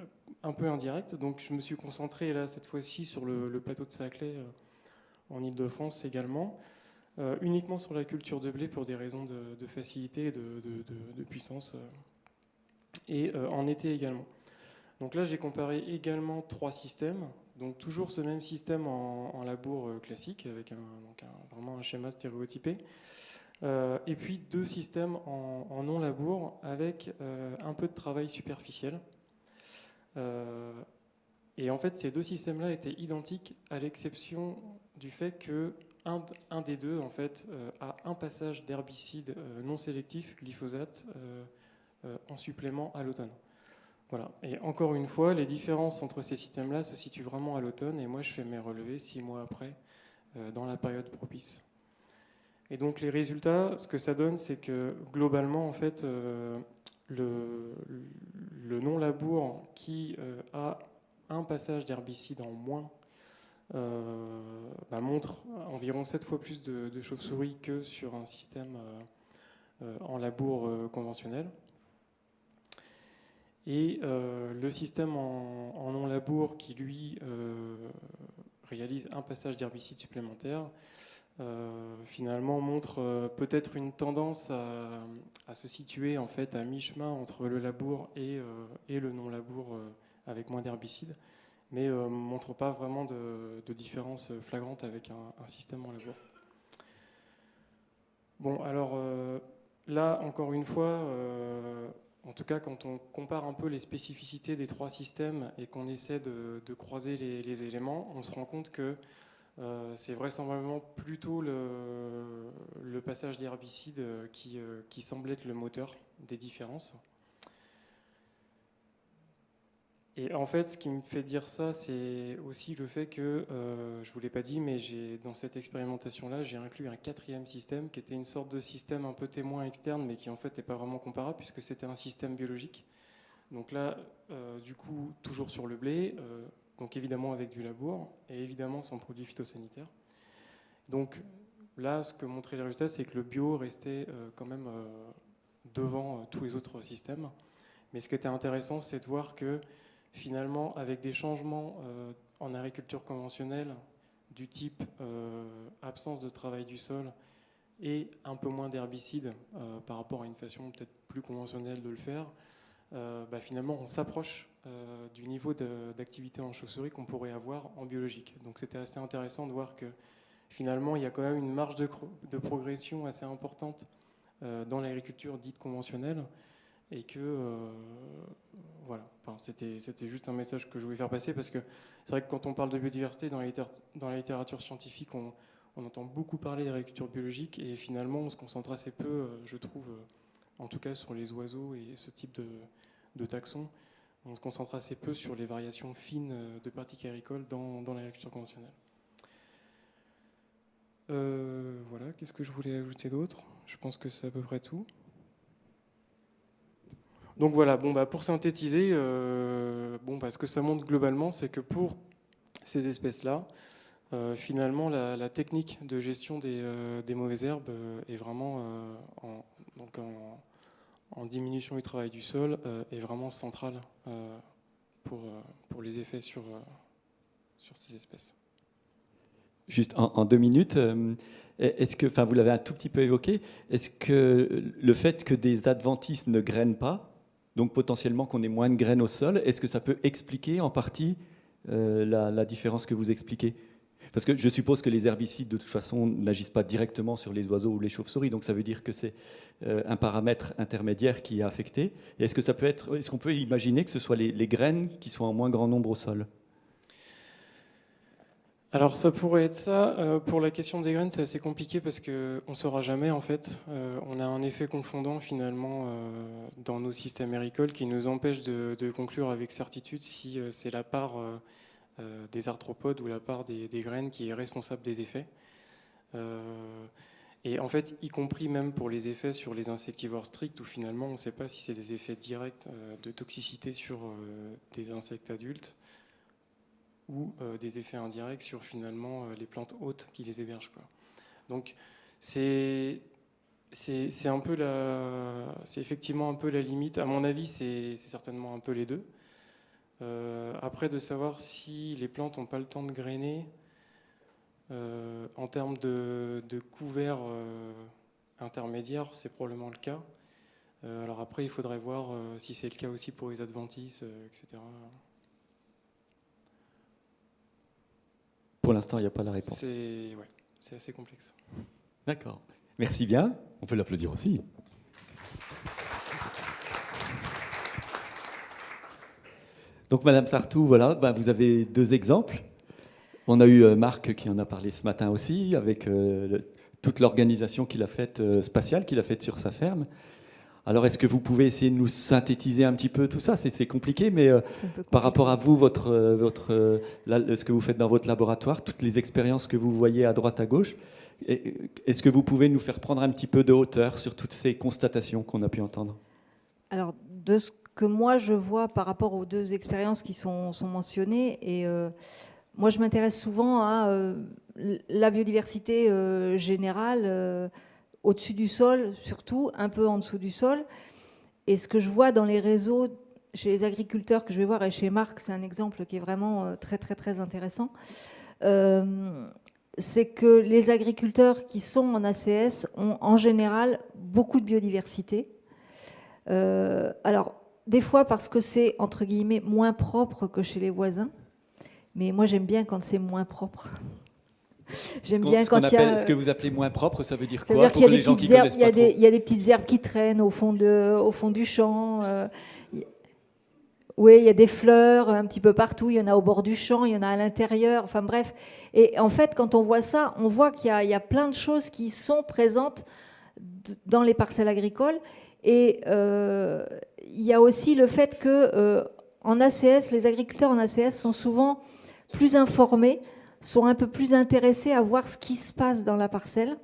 un peu indirecte. Donc je me suis concentré là cette fois-ci sur le plateau de Saclay en Île-de-France également, uniquement sur la culture de blé pour des raisons de facilité et de puissance, et en été également. Donc là j'ai comparé également 3 systèmes, donc toujours ce même système en labour classique avec vraiment un schéma stéréotypé, et puis 2 systèmes en non labour avec un peu de travail superficiel. Et en fait, ces 2 systèmes-là étaient identiques, à l'exception du fait que un des 2 en fait, a un passage d'herbicide non sélectif, glyphosate, en supplément à l'automne. Voilà. Et encore une fois, les différences entre ces systèmes-là se situent vraiment à l'automne, et moi je fais mes relevés 6 mois après, dans la période propice. Et donc les résultats, ce que ça donne, c'est que globalement, en fait, le non-labour qui a un passage d'herbicide en moins montre environ 7 fois plus de chauves-souris que sur un système en labour conventionnel. Et le système en non-labour qui, lui, réalise un passage d'herbicide supplémentaire, finalement montre peut-être une tendance à se situer en fait, à mi-chemin entre le labour et le non-labour avec moins d'herbicides, mais ne montre pas vraiment de différence flagrante avec un système en labour. Bon, alors là, encore une fois, en tout cas, quand on compare un peu les spécificités des 3 systèmes et qu'on essaie de croiser les éléments, on se rend compte que c'est vraisemblablement plutôt le passage des herbicides qui semble être le moteur des différences. Et en fait, ce qui me fait dire ça, c'est aussi le fait que, je ne vous l'ai pas dit, mais dans cette expérimentation-là, j'ai inclus un 4e système qui était une sorte de système un peu témoin externe, mais qui en fait n'est pas vraiment comparable puisque c'était un système biologique. Donc là, du coup, toujours sur le blé, donc évidemment avec du labour et évidemment sans produits phytosanitaires. Donc là, ce que montraient les résultats, c'est que le bio restait quand même devant tous les autres systèmes. Mais ce qui était intéressant, c'est de voir que finalement, avec des changements en agriculture conventionnelle du type absence de travail du sol et un peu moins d'herbicides par rapport à une façon peut-être plus conventionnelle de le faire, finalement on s'approche du niveau d'activité en chauve-souris qu'on pourrait avoir en biologique. Donc c'était assez intéressant de voir que finalement il y a quand même une marge de progression assez importante dans l'agriculture dite conventionnelle. Et que, voilà, enfin, c'était juste un message que je voulais faire passer, parce que c'est vrai que quand on parle de biodiversité dans la littérature scientifique, on entend beaucoup parler d'agriculture biologique, et finalement on se concentre assez peu, je trouve, en tout cas sur les oiseaux et ce type de taxons, on se concentre assez peu sur les variations fines de pratiques agricoles dans l'agriculture conventionnelle. Voilà, qu'est-ce que je voulais ajouter d'autre ? Je pense que c'est à peu près tout. Donc voilà, pour synthétiser, ce que ça montre globalement, c'est que pour ces espèces-là, finalement, la technique de gestion des mauvaises herbes est vraiment, en diminution du travail du sol, est vraiment centrale pour les effets sur ces espèces. Juste en 2 minutes, est-ce que, vous l'avez un tout petit peu évoqué, est-ce que le fait que des adventices ne grainent pas, donc potentiellement qu'on ait moins de graines au sol, est-ce que ça peut expliquer en partie la différence que vous expliquez ? Parce que je suppose que les herbicides, de toute façon, n'agissent pas directement sur les oiseaux ou les chauves-souris, donc ça veut dire que c'est un paramètre intermédiaire qui est affecté. Et est-ce qu'on peut imaginer que ce soit les graines qui soient en moins grand nombre au sol ? Alors ça pourrait être ça. Pour la question des graines, c'est assez compliqué parce qu'on ne saura jamais en fait. On a un effet confondant finalement dans nos systèmes agricoles qui nous empêche de conclure avec certitude si c'est la part des arthropodes ou la part des graines qui est responsable des effets. Et en fait, y compris même pour les effets sur les insectivores stricts où finalement on ne sait pas si c'est des effets directs de toxicité sur des insectes adultes ou des effets indirects sur finalement les plantes hôtes qui les hébergent, quoi. Donc c'est un peu c'est effectivement un peu la limite. À mon avis, c'est certainement un peu les deux. Après, de savoir si les plantes n'ont pas le temps de grainer en termes de couvert intermédiaire, c'est probablement le cas. Alors après, il faudrait voir si c'est le cas aussi pour les adventices, etc. Pour l'instant, il n'y a pas la réponse. C'est assez complexe. D'accord. Merci bien. On peut l'applaudir aussi. Donc, Madame Sartou, voilà, vous avez 2 exemples. On a eu Marc qui en a parlé ce matin aussi, avec toute l'organisation qu'il a faite, spatiale, qu'il a faite sur sa ferme. Alors, est-ce que vous pouvez essayer de nous synthétiser un petit peu tout ça ? C'est compliqué, mais par rapport à vous, ce que vous faites dans votre laboratoire, toutes les expériences que vous voyez à droite, à gauche, est-ce que vous pouvez nous faire prendre un petit peu de hauteur sur toutes ces constatations qu'on a pu entendre ? Alors, de ce que moi je vois par rapport aux 2 expériences qui sont mentionnées, et moi je m'intéresse souvent à la biodiversité générale, au-dessus du sol, surtout, un peu en dessous du sol. Et ce que je vois dans les réseaux, chez les agriculteurs que je vais voir, et chez Marc, c'est un exemple qui est vraiment très, très, très intéressant, c'est que les agriculteurs qui sont en ACS ont en général beaucoup de biodiversité. Alors, des fois parce que c'est, entre guillemets, moins propre que chez les voisins. Mais moi, j'aime bien quand c'est moins propre. J'aime bien quand il y a... Ce que vous appelez moins propre, ça veut dire Ça quoi? veut dire qu'il y a pour des les gens petites qui herbes, connaissent pas trop. il y a des petites herbes qui traînent au fond du champ. Oui, il y a des fleurs un petit peu partout. Il y en a au bord du champ, il y en a à l'intérieur. Enfin bref. Et en fait, quand on voit ça, on voit qu'il y a plein de choses qui sont présentes dans les parcelles agricoles. Et il y a aussi le fait que en ACS, les agriculteurs en ACS sont souvent plus informés, sont un peu plus intéressés à voir ce qui se passe dans la parcelle.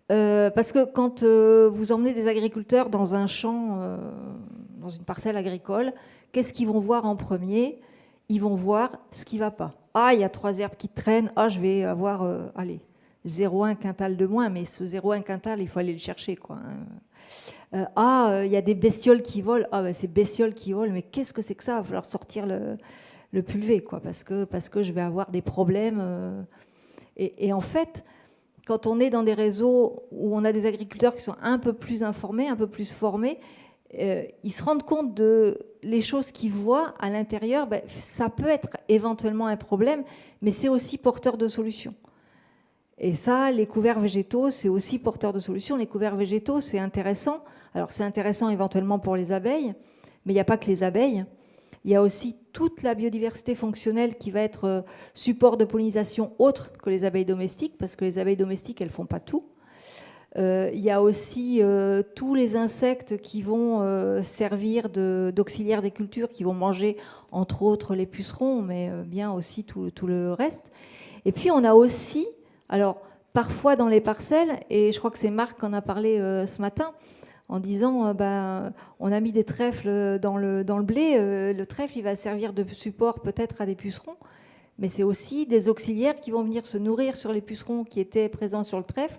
Parce que quand vous emmenez des agriculteurs dans un champ, dans une parcelle agricole, qu'est-ce qu'ils vont voir en premier? Ils vont voir ce qui ne va pas. Ah, il y a 3 herbes qui traînent. Ah, je vais avoir, 0,1 quintal de moins. Mais ce 0,1 quintal, il faut aller le chercher, quoi. Il y a des bestioles qui volent. Ah, ben, ces bestioles qui volent, mais qu'est-ce que c'est que ça? Il va falloir sortir le pulvé, quoi, parce que je vais avoir des problèmes. Et en fait, quand on est dans des réseaux où on a des agriculteurs qui sont un peu plus informés, un peu plus formés, ils se rendent compte de les choses qu'ils voient à l'intérieur. Ben, ça peut être éventuellement un problème, mais c'est aussi porteur de solutions. Et ça, les couverts végétaux, c'est aussi porteur de solutions. Les couverts végétaux, c'est intéressant. Alors, c'est intéressant éventuellement pour les abeilles, mais il n'y a pas que les abeilles. Il y a aussi toute la biodiversité fonctionnelle qui va être support de pollinisation autre que les abeilles domestiques, parce que les abeilles domestiques, elles ne font pas tout. Il y a aussi tous les insectes qui vont servir d'auxiliaires des cultures, qui vont manger, entre autres, les pucerons, mais bien aussi tout le reste. Et puis, on a aussi... Alors, parfois dans les parcelles, et je crois que c'est Marc qui en a parlé ce matin, en disant on a mis des trèfles dans le blé, le trèfle il va servir de support peut-être à des pucerons, mais c'est aussi des auxiliaires qui vont venir se nourrir sur les pucerons qui étaient présents sur le trèfle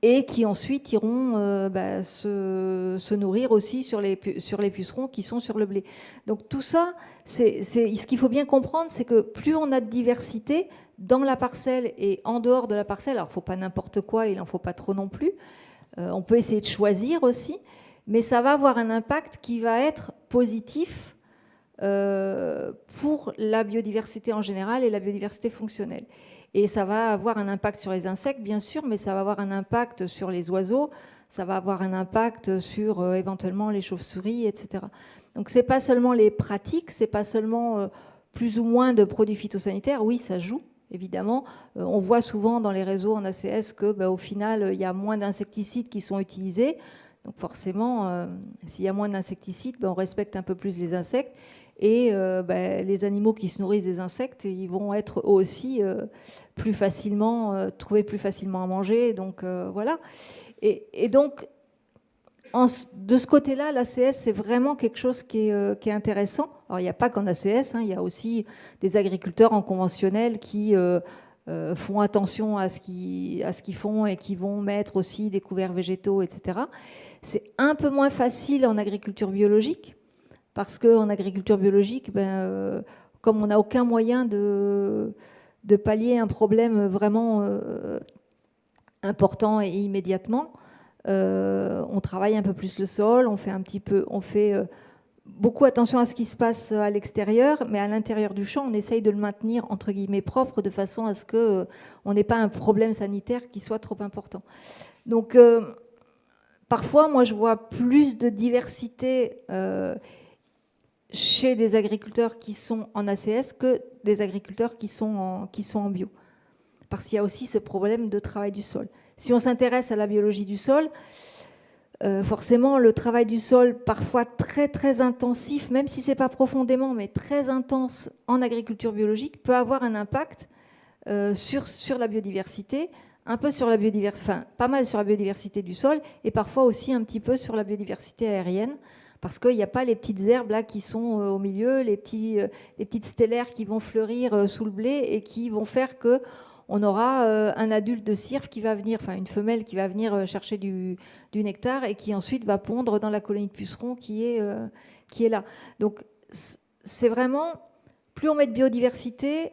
et qui ensuite iront se nourrir aussi sur les pucerons qui sont sur le blé. Donc tout ça, c'est ce qu'il faut bien comprendre, c'est que plus on a de diversité dans la parcelle et en dehors de la parcelle, alors il ne faut pas n'importe quoi, il n'en faut pas trop non plus, on peut essayer de choisir aussi, mais ça va avoir un impact qui va être positif pour la biodiversité en général et la biodiversité fonctionnelle. Et ça va avoir un impact sur les insectes, bien sûr, mais ça va avoir un impact sur les oiseaux, ça va avoir un impact sur éventuellement les chauves-souris, etc. Donc ce n'est pas seulement les pratiques, ce n'est pas seulement plus ou moins de produits phytosanitaires, oui, ça joue. Évidemment, on voit souvent dans les réseaux en ACS que, au final, il y a moins d'insecticides qui sont utilisés. Donc forcément, s'il y a moins d'insecticides, on respecte un peu plus les insectes. Et les animaux qui se nourrissent des insectes, ils vont être aussi plus facilement, trouver plus facilement à manger. Donc voilà. Et donc, de ce côté-là, l'ACS, c'est vraiment quelque chose qui est intéressant. Alors, il n'y a pas qu'en ACS, il y a aussi des agriculteurs en conventionnel qui font attention à ce qu'ils font et qui vont mettre aussi des couverts végétaux, etc. C'est un peu moins facile en agriculture biologique, parce qu'en agriculture biologique, comme on n'a aucun moyen de pallier un problème vraiment important et immédiatement, on travaille un peu plus le sol, on fait beaucoup attention à ce qui se passe à l'extérieur, mais à l'intérieur du champ, on essaye de le maintenir entre guillemets propre de façon à ce qu'on n'ait pas un problème sanitaire qui soit trop important. Donc parfois, moi, je vois plus de diversité chez des agriculteurs qui sont en ACS que des agriculteurs qui sont en bio. Parce qu'il y a aussi ce problème de travail du sol. Si on s'intéresse à la biologie du sol, forcément, le travail du sol, parfois très très intensif, même si ce n'est pas profondément, mais très intense en agriculture biologique, peut avoir un impact sur la biodiversité, un peu sur la biodiversité, enfin pas mal sur la biodiversité du sol, et parfois aussi un petit peu sur la biodiversité aérienne, parce qu'il n'y a pas les petites herbes là qui sont au milieu, les petites stellaires qui vont fleurir sous le blé et qui vont faire que on aura un adulte de cirque qui va venir, enfin une femelle qui va venir chercher du nectar et qui ensuite va pondre dans la colonie de pucerons qui est là. Donc c'est vraiment, plus on met de biodiversité,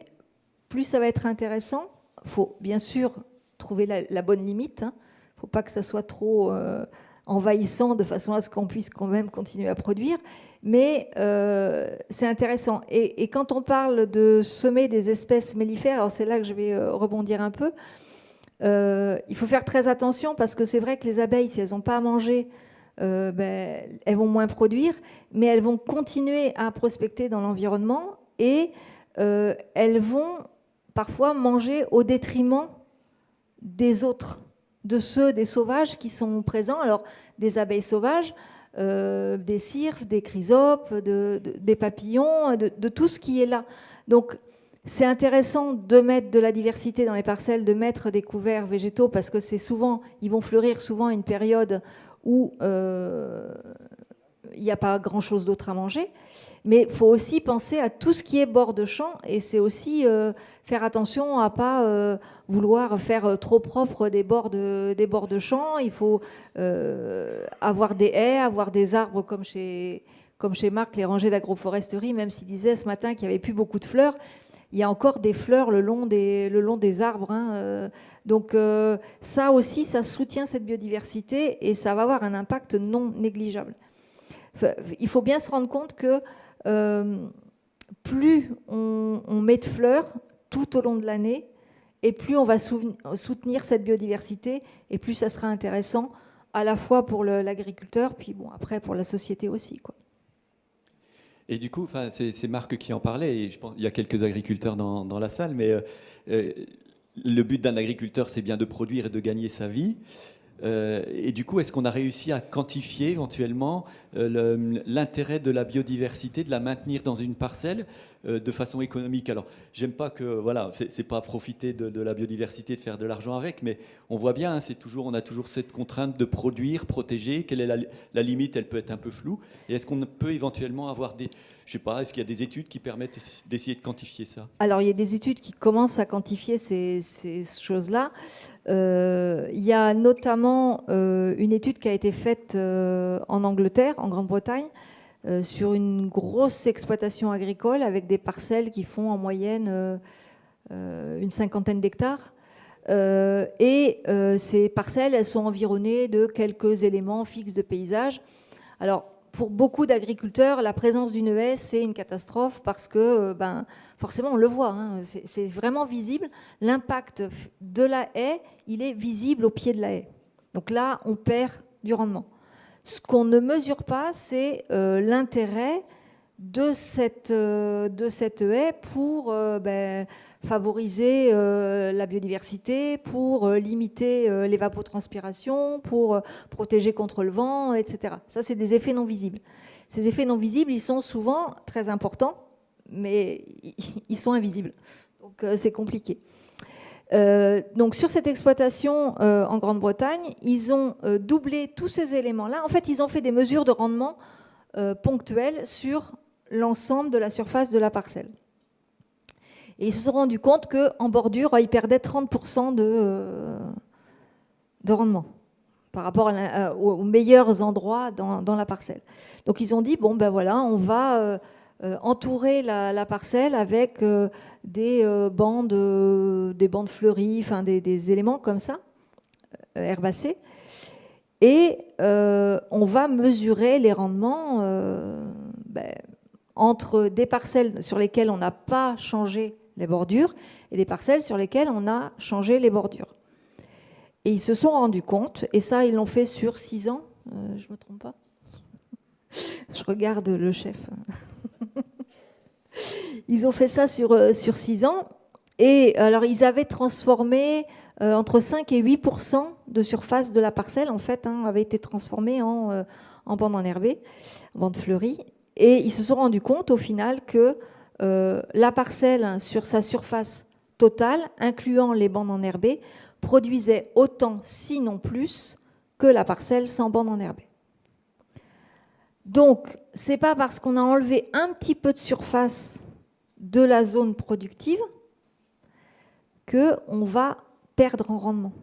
plus ça va être intéressant. Il faut bien sûr trouver la bonne limite. Il ne faut pas que ça soit trop envahissant de façon à ce qu'on puisse quand même continuer à produire. Mais c'est intéressant. Et quand on parle de semer des espèces mellifères, alors c'est là que je vais rebondir un peu, il faut faire très attention parce que c'est vrai que les abeilles, si elles n'ont pas à manger, elles vont moins produire, mais elles vont continuer à prospecter dans l'environnement et elles vont parfois manger au détriment des autres, de ceux des sauvages qui sont présents. Alors, des abeilles sauvages, des cirques, des chrysopes, des papillons, de tout ce qui est là. Donc, c'est intéressant de mettre de la diversité dans les parcelles, de mettre des couverts végétaux, parce que c'est souvent, ils vont fleurir souvent à une période où il n'y a pas grand-chose d'autre à manger. Mais il faut aussi penser à tout ce qui est bord de champ, et c'est aussi faire attention à ne pas vouloir faire trop propre des bords de champ. Il faut avoir des haies, avoir des arbres comme chez Marc, les rangées d'agroforesterie, même s'il disait ce matin qu'il n'y avait plus beaucoup de fleurs. Il y a encore des fleurs le long des arbres. Hein. Donc ça aussi, ça soutient cette biodiversité et ça va avoir un impact non négligeable. Il faut bien se rendre compte que plus on met de fleurs tout au long de l'année, et plus on va soutenir cette biodiversité, et plus ça sera intéressant à la fois pour l'agriculteur, puis bon, après pour la société aussi, quoi. Et du coup, c'est Marc qui en parlait, et je pense qu'il y a quelques agriculteurs dans la salle, mais le but d'un agriculteur, c'est bien de produire et de gagner sa vie. Et du coup, est-ce qu'on a réussi à quantifier éventuellement l'intérêt de la biodiversité, de la maintenir dans une parcelle de façon économique? Alors, j'aime pas que, voilà, c'est pas profiter de la biodiversité, de faire de l'argent avec, mais on voit bien, hein, on a toujours cette contrainte de produire, protéger. Quelle est la limite? Elle peut être un peu floue. Et est-ce qu'on peut éventuellement avoir je sais pas, est-ce qu'il y a des études qui permettent d'essayer de quantifier ça? Alors, il y a des études qui commencent à quantifier ces choses-là. Il y a notamment une étude qui a été faite en Angleterre, en Grande-Bretagne, sur une grosse exploitation agricole avec des parcelles qui font en moyenne une 50aine d'hectares. Ces parcelles, elles sont environnées de quelques éléments fixes de paysage. Alors, pour beaucoup d'agriculteurs, la présence d'une haie, c'est une catastrophe parce que, forcément, on le voit, hein, c'est vraiment visible. L'impact de la haie, il est visible au pied de la haie. Donc là, on perd du rendement. Ce qu'on ne mesure pas, c'est l'intérêt de cette haie pour favoriser la biodiversité, pour limiter l'évapotranspiration, pour protéger contre le vent, etc. Ça, c'est des effets non visibles. Ces effets non visibles, ils sont souvent très importants, mais ils sont invisibles. Donc, c'est compliqué. Donc, sur cette exploitation en Grande-Bretagne, ils ont doublé tous ces éléments-là. En fait, ils ont fait des mesures de rendement ponctuelles sur l'ensemble de la surface de la parcelle. Et ils se sont rendus compte qu'en bordure, ils perdaient 30% de rendement par rapport aux meilleurs endroits dans la parcelle. Donc ils ont dit, bon ben voilà, on va entourer la parcelle avec des bandes fleuries, enfin des éléments comme ça, herbacés. Et on va mesurer les rendements entre des parcelles sur lesquelles on n'a pas changé les bordures et des parcelles sur lesquelles on a changé les bordures. Et ils se sont rendus compte, et ça ils l'ont fait sur 6 ans, je ne me trompe pas, je regarde le chef. Ils ont fait ça sur 6 ans, et alors ils avaient transformé entre 5 et 8% de surface de la parcelle, en fait, avait été transformée en bande enherbée, en bande fleurie, et ils se sont rendus compte au final que la parcelle, sur sa surface totale, incluant les bandes enherbées, produisait autant, sinon plus, que la parcelle sans bande enherbée. Donc, ce n'est pas parce qu'on a enlevé un petit peu de surface de la zone productive qu'on va perdre en rendement.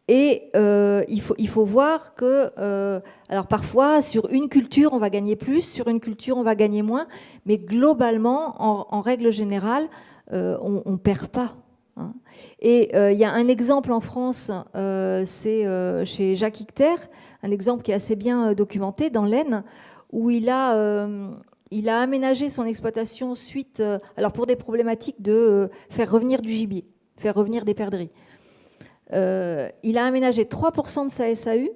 Et il faut voir que, alors parfois, sur une culture, on va gagner plus, sur une culture, on va gagner moins, mais globalement, en règle générale, on ne perd pas hein. Et il y a un exemple en France, c'est chez Jacques Icter, un exemple qui est assez bien documenté dans l'Aisne, où il a aménagé son exploitation suite, alors pour des problématiques de faire revenir du gibier, faire revenir des perdrix. Il a aménagé 3% de sa SAU,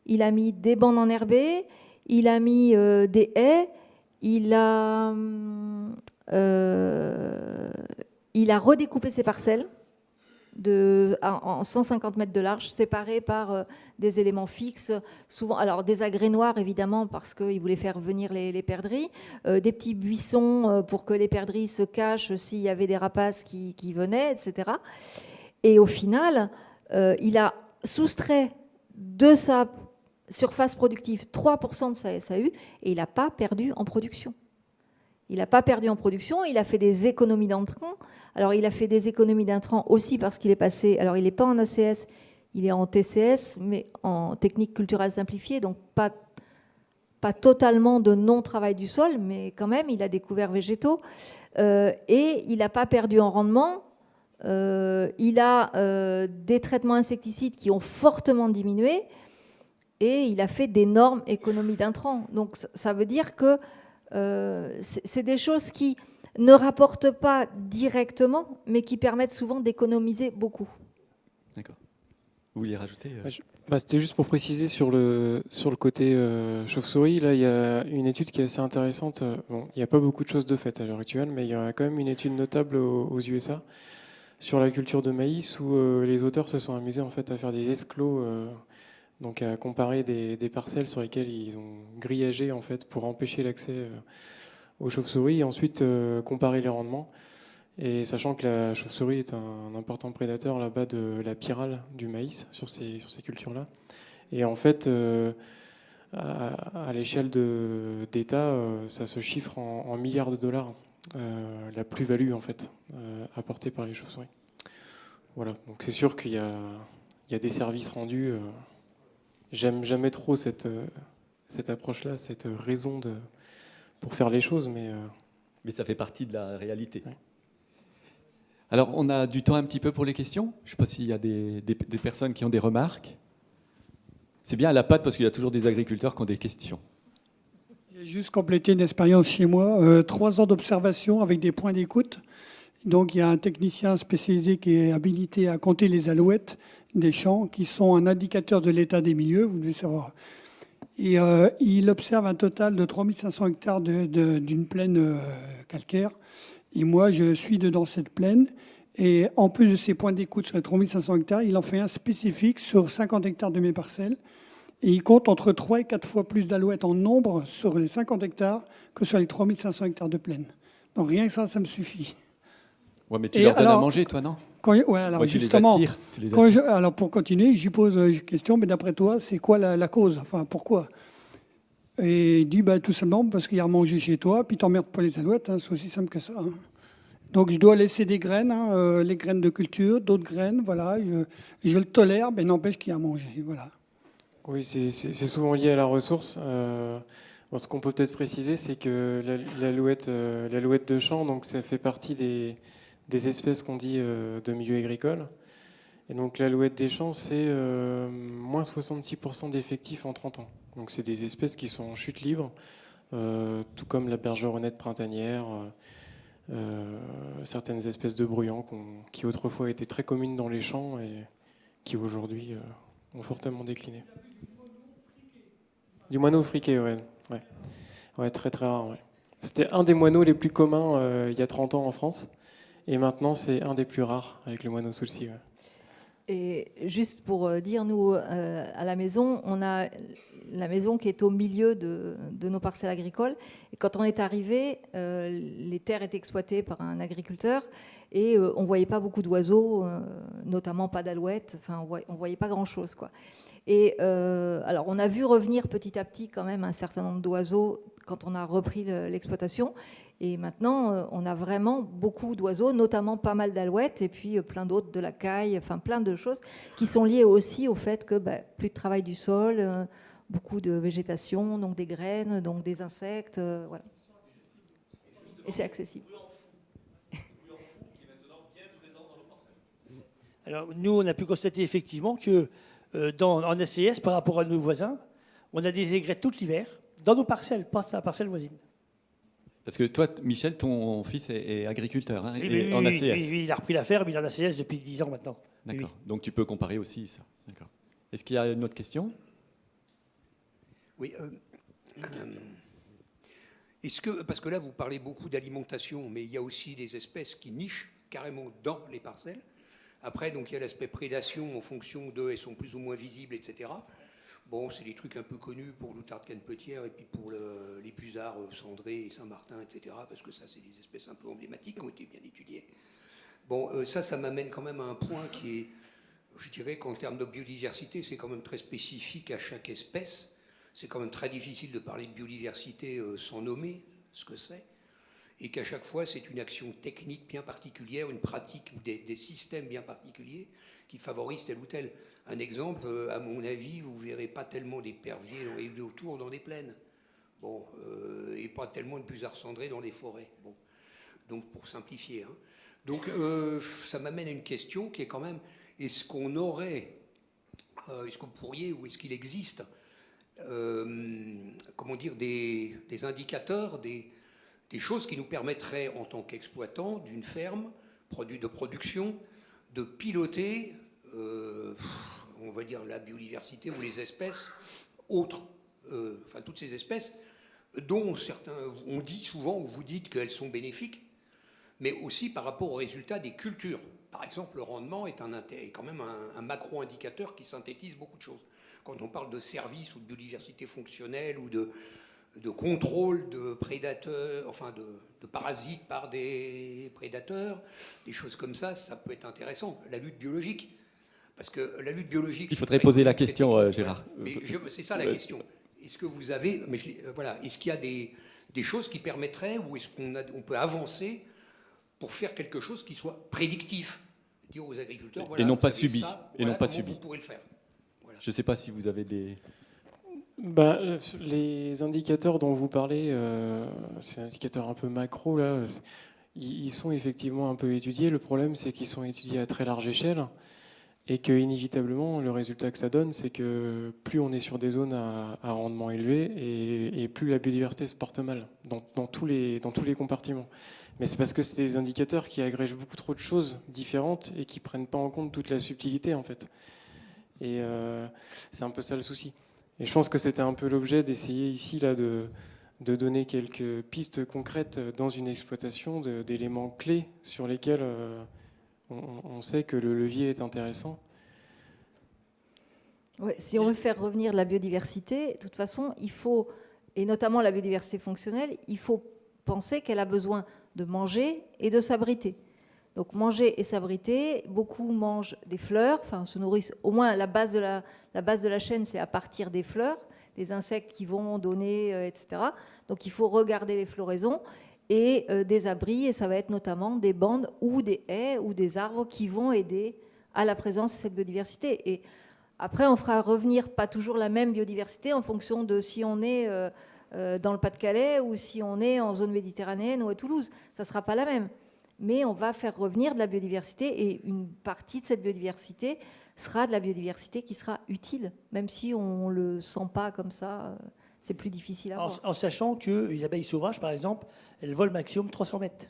il a mis des bandes enherbées, il a mis des haies, il a redécoupé ses parcelles en 150 mètres de large, séparées par des éléments fixes, souvent, alors des agrès noirs évidemment parce qu'il voulait faire venir les perdrix, des petits buissons pour que les perdrix se cachent s'il y avait des rapaces qui venaient, etc. Et au final, il a soustrait de sa surface productive 3% de sa SAU et il n'a pas perdu en production. Il n'a pas perdu en production, il a fait des économies d'intrants. Alors, il a fait des économies d'intrants aussi parce qu'il est passé... Alors, il n'est pas en ACS, il est en TCS, mais en technique culturelle simplifiée, donc pas totalement de non-travail du sol, mais quand même, il a des couverts végétaux. Et il n'a pas perdu en rendement. Il a des traitements insecticides qui ont fortement diminué et il a fait d'énormes économies d'intrants. Donc, ça veut dire que c'est des choses qui ne rapportent pas directement, mais qui permettent souvent d'économiser beaucoup. D'accord. Vous vouliez rajouter C'était juste pour préciser sur le côté chauve-souris. Là, il y a une étude qui est assez intéressante. Bon, il n'y a pas beaucoup de choses de fait à l'heure actuelle, mais il y a quand même une étude notable aux USA sur la culture de maïs où les auteurs se sont amusés en fait à faire des esclos, donc à comparer des parcelles sur lesquelles ils ont grillagé en fait pour empêcher l'accès aux chauves-souris et ensuite comparer les rendements. Et sachant que la chauve-souris est un important prédateur là-bas de la pyrale du maïs sur ces cultures-là. Et en fait, à l'échelle d'État, ça se chiffre en milliards de dollars, la plus-value en fait apportée par les chauves-souris. Voilà, donc c'est sûr qu'il y a des services rendus. J'aime jamais trop cette approche-là, cette raison pour faire les choses, mais ça fait partie de la réalité. Ouais. Alors, on a du temps un petit peu pour les questions. Je ne sais pas s'il y a des personnes qui ont des remarques. C'est bien à la patte parce qu'il y a toujours des agriculteurs qui ont des questions. J'ai juste complété une expérience chez moi, 3 ans d'observation avec des points d'écoute. Donc il y a un technicien spécialisé qui est habilité à compter les alouettes des champs, qui sont un indicateur de l'état des milieux, vous devez savoir. Et il observe un total de 3500 hectares d'une plaine calcaire. Et moi, je suis dedans cette plaine. Et en plus de ces points d'écoute sur les 3500 hectares, il en fait un spécifique sur 50 hectares de mes parcelles. Et il compte entre 3 et 4 fois plus d'alouettes en nombre sur les 50 hectares que sur les 3500 hectares de plaine. Donc rien que ça me suffit. Ouais, mais tu leur donnes à manger, toi, non? Alors ouais, justement, tu les attires. Alors pour continuer, je lui pose une question, mais d'après toi, c'est quoi la cause? Enfin, pourquoi? Et il dit, tout simplement parce qu'il y a à manger chez toi, puis t'emmerdes pas les alouettes, hein, c'est aussi simple que ça. Hein. Donc je dois laisser des graines, les graines de culture, d'autres graines, voilà, je le tolère, mais n'empêche qu'il y a à manger, voilà. oui, c'est souvent lié à la ressource. Ce qu'on peut peut-être préciser, c'est que l'alouette de champ, donc ça fait partie des espèces qu'on dit de milieu agricole. Et donc l'alouette des champs, c'est moins 66% d'effectifs en 30 ans. Donc c'est des espèces qui sont en chute libre, tout comme la bergeronnette printanière, certaines espèces de bruyants qui autrefois étaient très communes dans les champs et qui aujourd'hui ont fortement décliné. Du moineau friqué, ouais. Ouais, très très rare. Ouais. C'était un des moineaux les plus communs il y a 30 ans en France. Et maintenant, c'est un des plus rares avec le moineau soulcy. Ouais. Et juste pour dire, nous, à la maison, on a la maison qui est au milieu de nos parcelles agricoles. Et quand on est arrivé, les terres étaient exploitées par un agriculteur et on ne voyait pas beaucoup d'oiseaux, notamment pas d'alouettes. Enfin, on ne voyait pas grand-chose, quoi. Et alors, on a vu revenir petit à petit quand même un certain nombre d'oiseaux quand on a repris l'exploitation. Et maintenant, on a vraiment beaucoup d'oiseaux, notamment pas mal d'alouettes, et puis plein d'autres, de la caille, enfin plein de choses qui sont liées aussi au fait que plus de travail du sol, beaucoup de végétation, donc des graines, donc des insectes, voilà. Et c'est accessible. Alors, nous, on a pu constater effectivement que en ACS, par rapport à nos voisins, on a des aigrettes tout l'hiver, dans nos parcelles, pas la parcelle voisine. Parce que toi, Michel, ton fils est agriculteur hein, Oui, et en ACS. oui, il a repris l'affaire, mais il est en ACS depuis 10 ans maintenant. D'accord. Oui. Donc tu peux comparer aussi ça. D'accord. Est-ce qu'il y a une autre question? Oui. Est-ce que, parce que là, vous parlez beaucoup d'alimentation, mais il y a aussi des espèces qui nichent carrément dans les parcelles. Après, donc, il y a l'aspect prédation en fonction d'eux, elles sont plus ou moins visibles, etc. Bon, c'est des trucs un peu connus pour l'outarde canepetière et puis pour les busards cendrés et Saint-Martin, etc. Parce que ça, c'est des espèces un peu emblématiques qui ont été bien étudiées. Bon, ça m'amène quand même à un point qui est, je dirais qu'en termes de biodiversité, c'est quand même très spécifique à chaque espèce. C'est quand même très difficile de parler de biodiversité sans nommer ce que c'est. Et qu'à chaque fois, c'est une action technique bien particulière, une pratique ou des systèmes bien particuliers qui favorisent tel ou tel. Un exemple, à mon avis, vous ne verrez pas tellement d'éperviers autour dans des plaines. Bon, et pas tellement de busards cendrés dans les forêts. Bon, donc pour simplifier. Hein. Donc ça m'amène à une question qui est quand même, est-ce qu'on aurait, est-ce que vous pourriez, ou est-ce qu'il existe, comment dire, des indicateurs, des choses qui nous permettraient, en tant qu'exploitants d'une ferme, produit de production, de piloter, on va dire, la biodiversité ou les espèces autres, enfin toutes ces espèces, dont certains, on dit souvent, ou vous dites qu'elles sont bénéfiques, mais aussi par rapport aux résultats des cultures. Par exemple, le rendement est quand même un macro-indicateur qui synthétise beaucoup de choses. Quand on parle de services ou de biodiversité fonctionnelle ou de contrôle de prédateurs, enfin de parasites par des prédateurs, des choses comme ça peut être intéressant. La lutte biologique. Parce que la lutte biologique... Il faudrait poser la question, Gérard. C'est ça la question. Est-ce que vous avez... voilà, est-ce qu'il y a des choses qui permettraient, ou est-ce qu'on peut avancer pour faire quelque chose qui soit prédictif, dire aux agriculteurs, voilà, et non pas vous avez subi, ça, et voilà, non pas comment subi. vous pourrez le faire. Voilà. Je ne sais pas si vous avez des... Les indicateurs dont vous parlez, ces indicateurs un peu macro, là, ils sont effectivement un peu étudiés. Le problème, c'est qu'ils sont étudiés à très large échelle et que, inévitablement, le résultat que ça donne, c'est que plus on est sur des zones à rendement élevé et plus la biodiversité se porte mal dans tous les compartiments. Mais c'est parce que c'est des indicateurs qui agrègent beaucoup trop de choses différentes et qui ne prennent pas en compte toute la subtilité, en fait. Et c'est un peu ça le souci. Et je pense que c'était un peu l'objet d'essayer ici là, de donner quelques pistes concrètes dans une exploitation d'éléments clés sur lesquels on sait que le levier est intéressant. Ouais, si on veut faire revenir la biodiversité, de toute façon, il faut, et notamment la biodiversité fonctionnelle, il faut penser qu'elle a besoin de manger et de s'abriter. Donc manger et s'abriter, beaucoup mangent des fleurs, enfin se nourrissent, au moins la base de la chaîne, c'est à partir des fleurs, les insectes qui vont donner, etc. Donc il faut regarder les floraisons et des abris, et ça va être notamment des bandes ou des haies ou des arbres qui vont aider à la présence de cette biodiversité. Et après, on fera revenir pas toujours la même biodiversité en fonction de si on est dans le Pas-de-Calais ou si on est en zone méditerranéenne ou à Toulouse. Ça ne sera pas la même. Mais on va faire revenir de la biodiversité et une partie de cette biodiversité sera de la biodiversité qui sera utile, même si on ne le sent pas comme ça, c'est plus difficile à voir. En sachant que les abeilles sauvages, par exemple, elles volent maximum 300 mètres.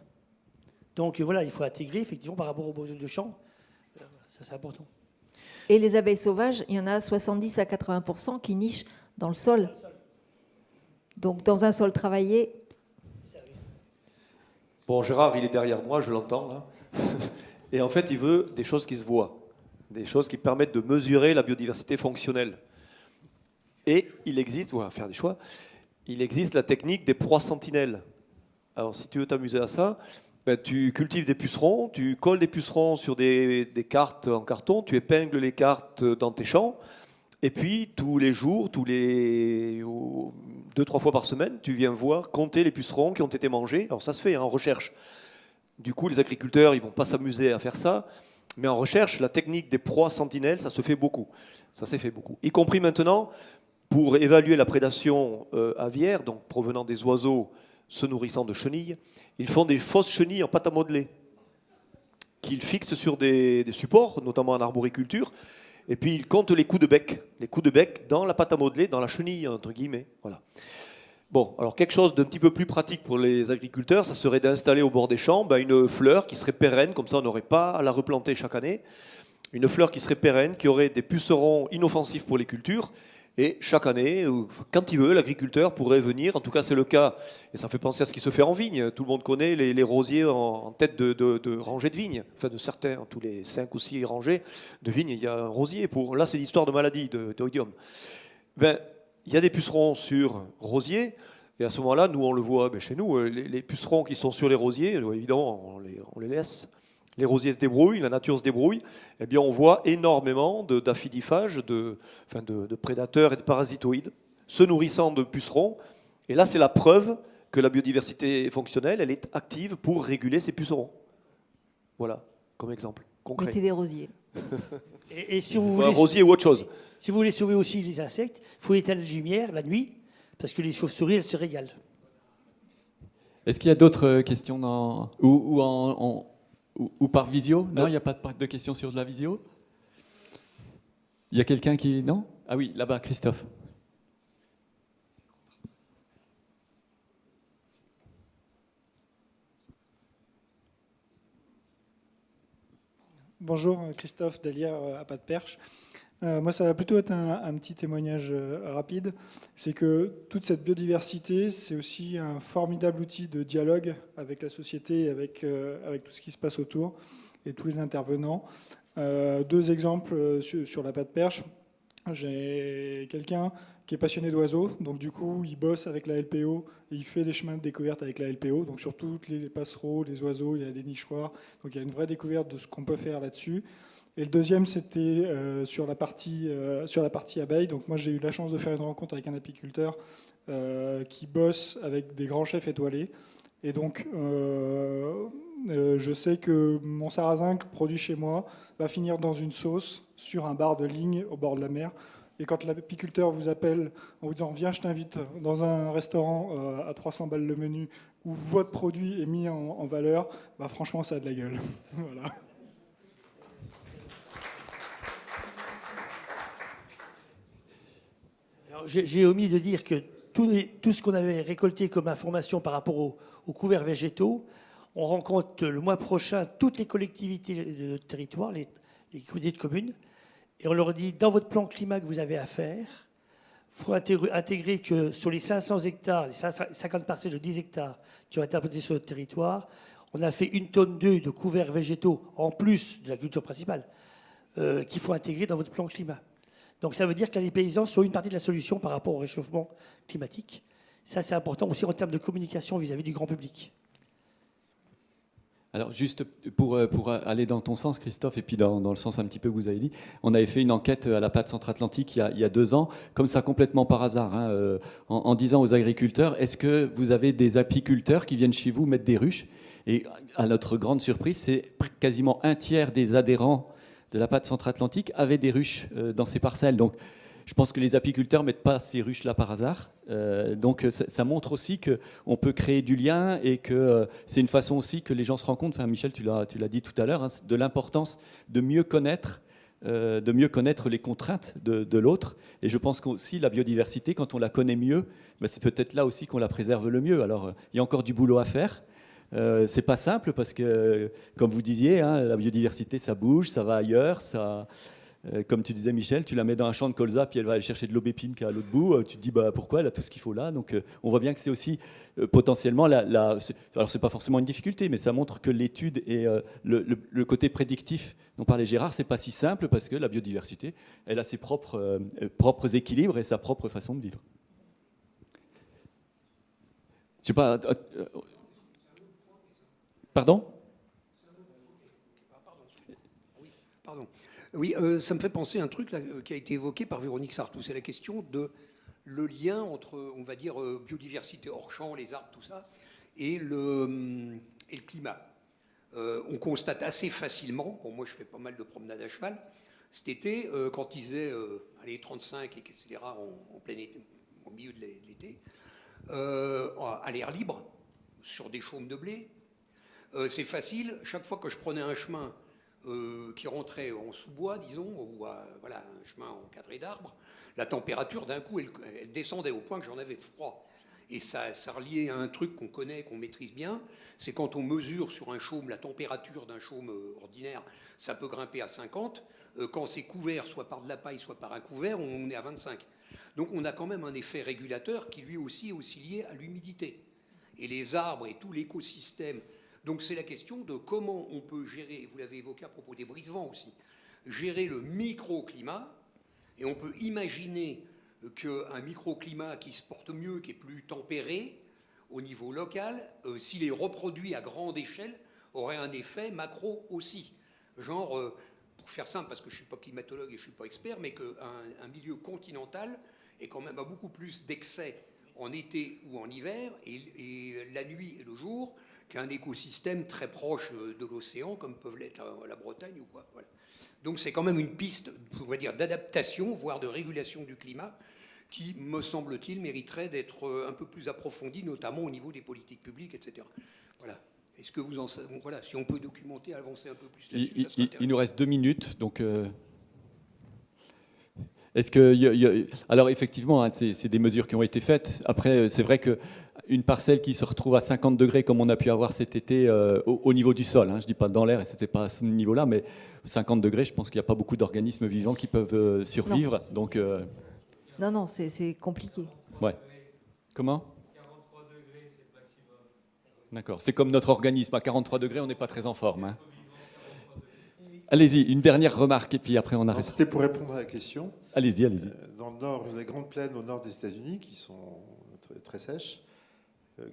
Donc voilà, il faut intégrer effectivement par rapport aux besoins de champ, ça c'est important. Et les abeilles sauvages, il y en a 70 à 80% qui nichent dans le sol. Donc dans un sol travaillé... Bon, Gérard, il est derrière moi, je l'entends là. Et en fait, il veut des choses qui se voient, des choses qui permettent de mesurer la biodiversité fonctionnelle. Et il existe, on va faire des choix, il existe la technique des proies sentinelles. Alors, si tu veux t'amuser à ça, ben, tu cultives des pucerons, tu colles des pucerons sur des cartes en carton, tu épingles les cartes dans tes champs, et puis tous les jours, 2-3 fois par semaine, tu viens voir, compter les pucerons qui ont été mangés. Alors ça se fait en recherche. Du coup, les agriculteurs, ils ne vont pas s'amuser à faire ça. Mais en recherche, la technique des proies sentinelles, ça se fait beaucoup. Ça s'est fait beaucoup. Y compris maintenant, pour évaluer la prédation aviaire, donc provenant des oiseaux se nourrissant de chenilles, ils font des fausses chenilles en pâte à modeler qu'il fixe sur des supports, notamment en arboriculture, et puis il compte les coups de bec dans la pâte à modeler, dans la chenille, entre guillemets. Voilà. Bon, alors quelque chose d'un petit peu plus pratique pour les agriculteurs, ça serait d'installer au bord des champs une fleur qui serait pérenne, comme ça on n'aurait pas à la replanter chaque année. Une fleur qui serait pérenne, qui aurait des pucerons inoffensifs pour les cultures. Et chaque année, quand il veut, l'agriculteur pourrait venir, en tout cas c'est le cas, et ça fait penser à ce qui se fait en vigne. Tout le monde connaît les rosiers en tête de rangées de vignes, enfin de certains, tous les 5 ou 6 rangées de vignes, il y a un rosier. Là c'est l'histoire de maladie, d'oïdium. Ben, il y a des pucerons sur rosiers, et à ce moment-là, nous on le voit chez nous, les pucerons qui sont sur les rosiers, évidemment on les laisse. Les rosiers se débrouillent, la nature se débrouille, eh bien on voit énormément d'aphidiphages, de prédateurs et de parasitoïdes se nourrissant de pucerons. Et là, c'est la preuve que la biodiversité fonctionnelle, elle est active pour réguler ces pucerons. Voilà, comme exemple concret. Mettez des rosiers. Et si vous voulez, un rosier ou autre chose. Si vous voulez sauver aussi les insectes, il faut éteindre la lumière la nuit, parce que les chauves-souris, elles se régalent. Est-ce qu'il y a d'autres questions ou par visio? Non, il n'y a pas de questions sur de la visio? Il y a quelqu'un qui... Non? Ah oui, là-bas, Christophe. Bonjour, Christophe Dalière à Pas de Perche. Moi, ça va plutôt être un petit témoignage rapide. C'est que toute cette biodiversité, c'est aussi un formidable outil de dialogue avec la société, avec tout ce qui se passe autour et tous les intervenants. 2 exemples sur la Pas de Perche. J'ai quelqu'un qui est passionné d'oiseaux, donc du coup, il bosse avec la LPO, et il fait des chemins de découverte avec la LPO, donc sur toutes les passereaux, les oiseaux, il y a des nichoirs, donc il y a une vraie découverte de ce qu'on peut faire là-dessus. Et le deuxième, c'était sur la partie abeilles. Donc moi, j'ai eu la chance de faire une rencontre avec un apiculteur qui bosse avec des grands chefs étoilés. Et donc, je sais que mon sarrasin produit chez moi va finir dans une sauce sur un bar de ligne au bord de la mer. Et quand l'apiculteur vous appelle en vous disant « Viens, je t'invite dans un restaurant à 300 balles le menu où votre produit est mis en valeur », bah, franchement, ça a de la gueule. Voilà. J'ai omis de dire que tout ce qu'on avait récolté comme information par rapport aux couverts végétaux, on rencontre le mois prochain toutes les collectivités de territoire, les communautés de communes, et on leur dit, dans votre plan climat que vous avez à faire, il faut intégrer que sur les 500 hectares, les 50 parcelles de 10 hectares qui ont été implantés sur notre territoire, on a fait 1,2 tonne de couverts végétaux, en plus de la culture principale, qu'il faut intégrer dans votre plan climat. Donc ça veut dire que les paysans sont une partie de la solution par rapport au réchauffement climatique. Ça, c'est important aussi en termes de communication vis-à-vis du grand public. Alors juste pour aller dans ton sens, Christophe, et puis dans le sens un petit peu que vous avez dit, on avait fait une enquête à la PAT Centre-Atlantique il y a 2 ans, comme ça complètement par hasard, hein, en disant aux agriculteurs, est-ce que vous avez des apiculteurs qui viennent chez vous mettre des ruches? Et à notre grande surprise, c'est quasiment 1/3 des adhérents de la PAT Centre-Atlantique avaient des ruches dans ces parcelles. Donc je pense que les apiculteurs ne mettent pas ces ruches-là par hasard. Donc ça montre aussi qu'on peut créer du lien et que c'est une façon aussi que les gens se rendent compte, enfin, Michel, tu l'as dit tout à l'heure, hein, de l'importance de mieux connaître les contraintes de l'autre. Et je pense qu'aussi la biodiversité, quand on la connaît mieux, ben, c'est peut-être là aussi qu'on la préserve le mieux. Alors il y a encore du boulot à faire. C'est pas simple parce que, comme vous disiez, hein, la biodiversité, ça bouge, ça va ailleurs, ça... Comme tu disais, Michel, tu la mets dans un champ de colza, puis elle va aller chercher de l'aubépine qui est à l'autre bout. Tu te dis pourquoi elle a tout ce qu'il faut là. Donc on voit bien que c'est aussi potentiellement alors c'est pas forcément une difficulté, mais ça montre que l'étude et le côté prédictif dont parlait Gérard, c'est pas si simple parce que la biodiversité, elle a ses propres équilibres et sa propre façon de vivre. Je sais pas. Pardon ? Pardon. Oui, ça me fait penser à un truc là, qui a été évoqué par Véronique Sartou, c'est la question de le lien entre, on va dire, biodiversité hors champ, les arbres, tout ça, et le climat. On constate assez facilement, bon, moi je fais pas mal de promenades à cheval, cet été, quand il faisait 35, etc., en plein été, au milieu de l'été, à l'air libre, sur des chaumes de blé, C'est facile. Chaque fois que je prenais un chemin qui rentrait en sous-bois, disons, ou voilà, un chemin encadré d'arbres, la température, d'un coup, elle descendait au point que j'en avais froid. Et ça reliait à un truc qu'on connaît, qu'on maîtrise bien, c'est quand on mesure sur un chaume la température d'un chaume ordinaire, ça peut grimper à 50. Quand c'est couvert, soit par de la paille, soit par un couvert, on est à 25. Donc on a quand même un effet régulateur qui lui aussi est aussi lié à l'humidité. Et les arbres et tout l'écosystème. Donc c'est la question de comment on peut gérer, vous l'avez évoqué à propos des brise-vents aussi, gérer le microclimat. Et on peut imaginer qu'un microclimat qui se porte mieux, qui est plus tempéré au niveau local, s'il est reproduit à grande échelle, aurait un effet macro aussi. Genre, pour faire simple, parce que je ne suis pas climatologue et je ne suis pas expert, mais qu'un milieu continental est quand même à beaucoup plus d'excès en été ou en hiver, et la nuit et le jour, qu'un écosystème très proche de l'océan, comme peuvent l'être la Bretagne ou quoi. Voilà. Donc c'est quand même une piste, on va dire, d'adaptation, voire de régulation du climat, qui, me semble-t-il, mériterait d'être un peu plus approfondie, notamment au niveau des politiques publiques, etc. Voilà. Est-ce que vous en savez, voilà, si on peut documenter, avancer un peu plus là-dessus, ça serait intéressant. Il nous reste 2 minutes, donc... Est-ce que, alors effectivement, hein, c'est des mesures qui ont été faites. Après, c'est vrai qu'une parcelle qui se retrouve à 50 degrés, comme on a pu avoir cet été au niveau du sol, hein, je ne dis pas dans l'air, et ce n'était pas à ce niveau-là, mais 50 degrés, je pense qu'il n'y a pas beaucoup d'organismes vivants qui peuvent survivre. Non. Donc, Non, c'est compliqué. Ouais. Comment ? 43 degrés, c'est le maximum. D'accord. C'est comme notre organisme. À 43 degrés, on n'est pas très en forme. Hein. Allez-y, une dernière remarque, et puis après on arrête. C'était pour répondre à la question. Allez-y. Dans le nord, les grandes plaines au nord des États-Unis, qui sont très, très sèches,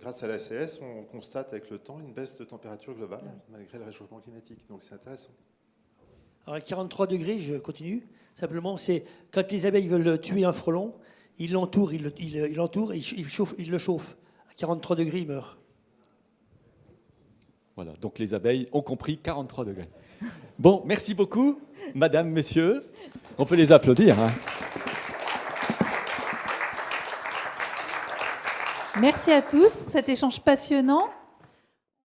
grâce à l'ACS, on constate avec le temps une baisse de température globale, malgré le réchauffement climatique. Donc c'est intéressant. Alors à 43 degrés, je continue. Simplement, c'est quand les abeilles veulent tuer un frelon, ils l'entourent, ils le chauffent. À 43 degrés, il meurt. Voilà, donc les abeilles ont compris 43 degrés. Bon, merci beaucoup, madame, messieurs. On peut les applaudir. Hein. Merci à tous pour cet échange passionnant.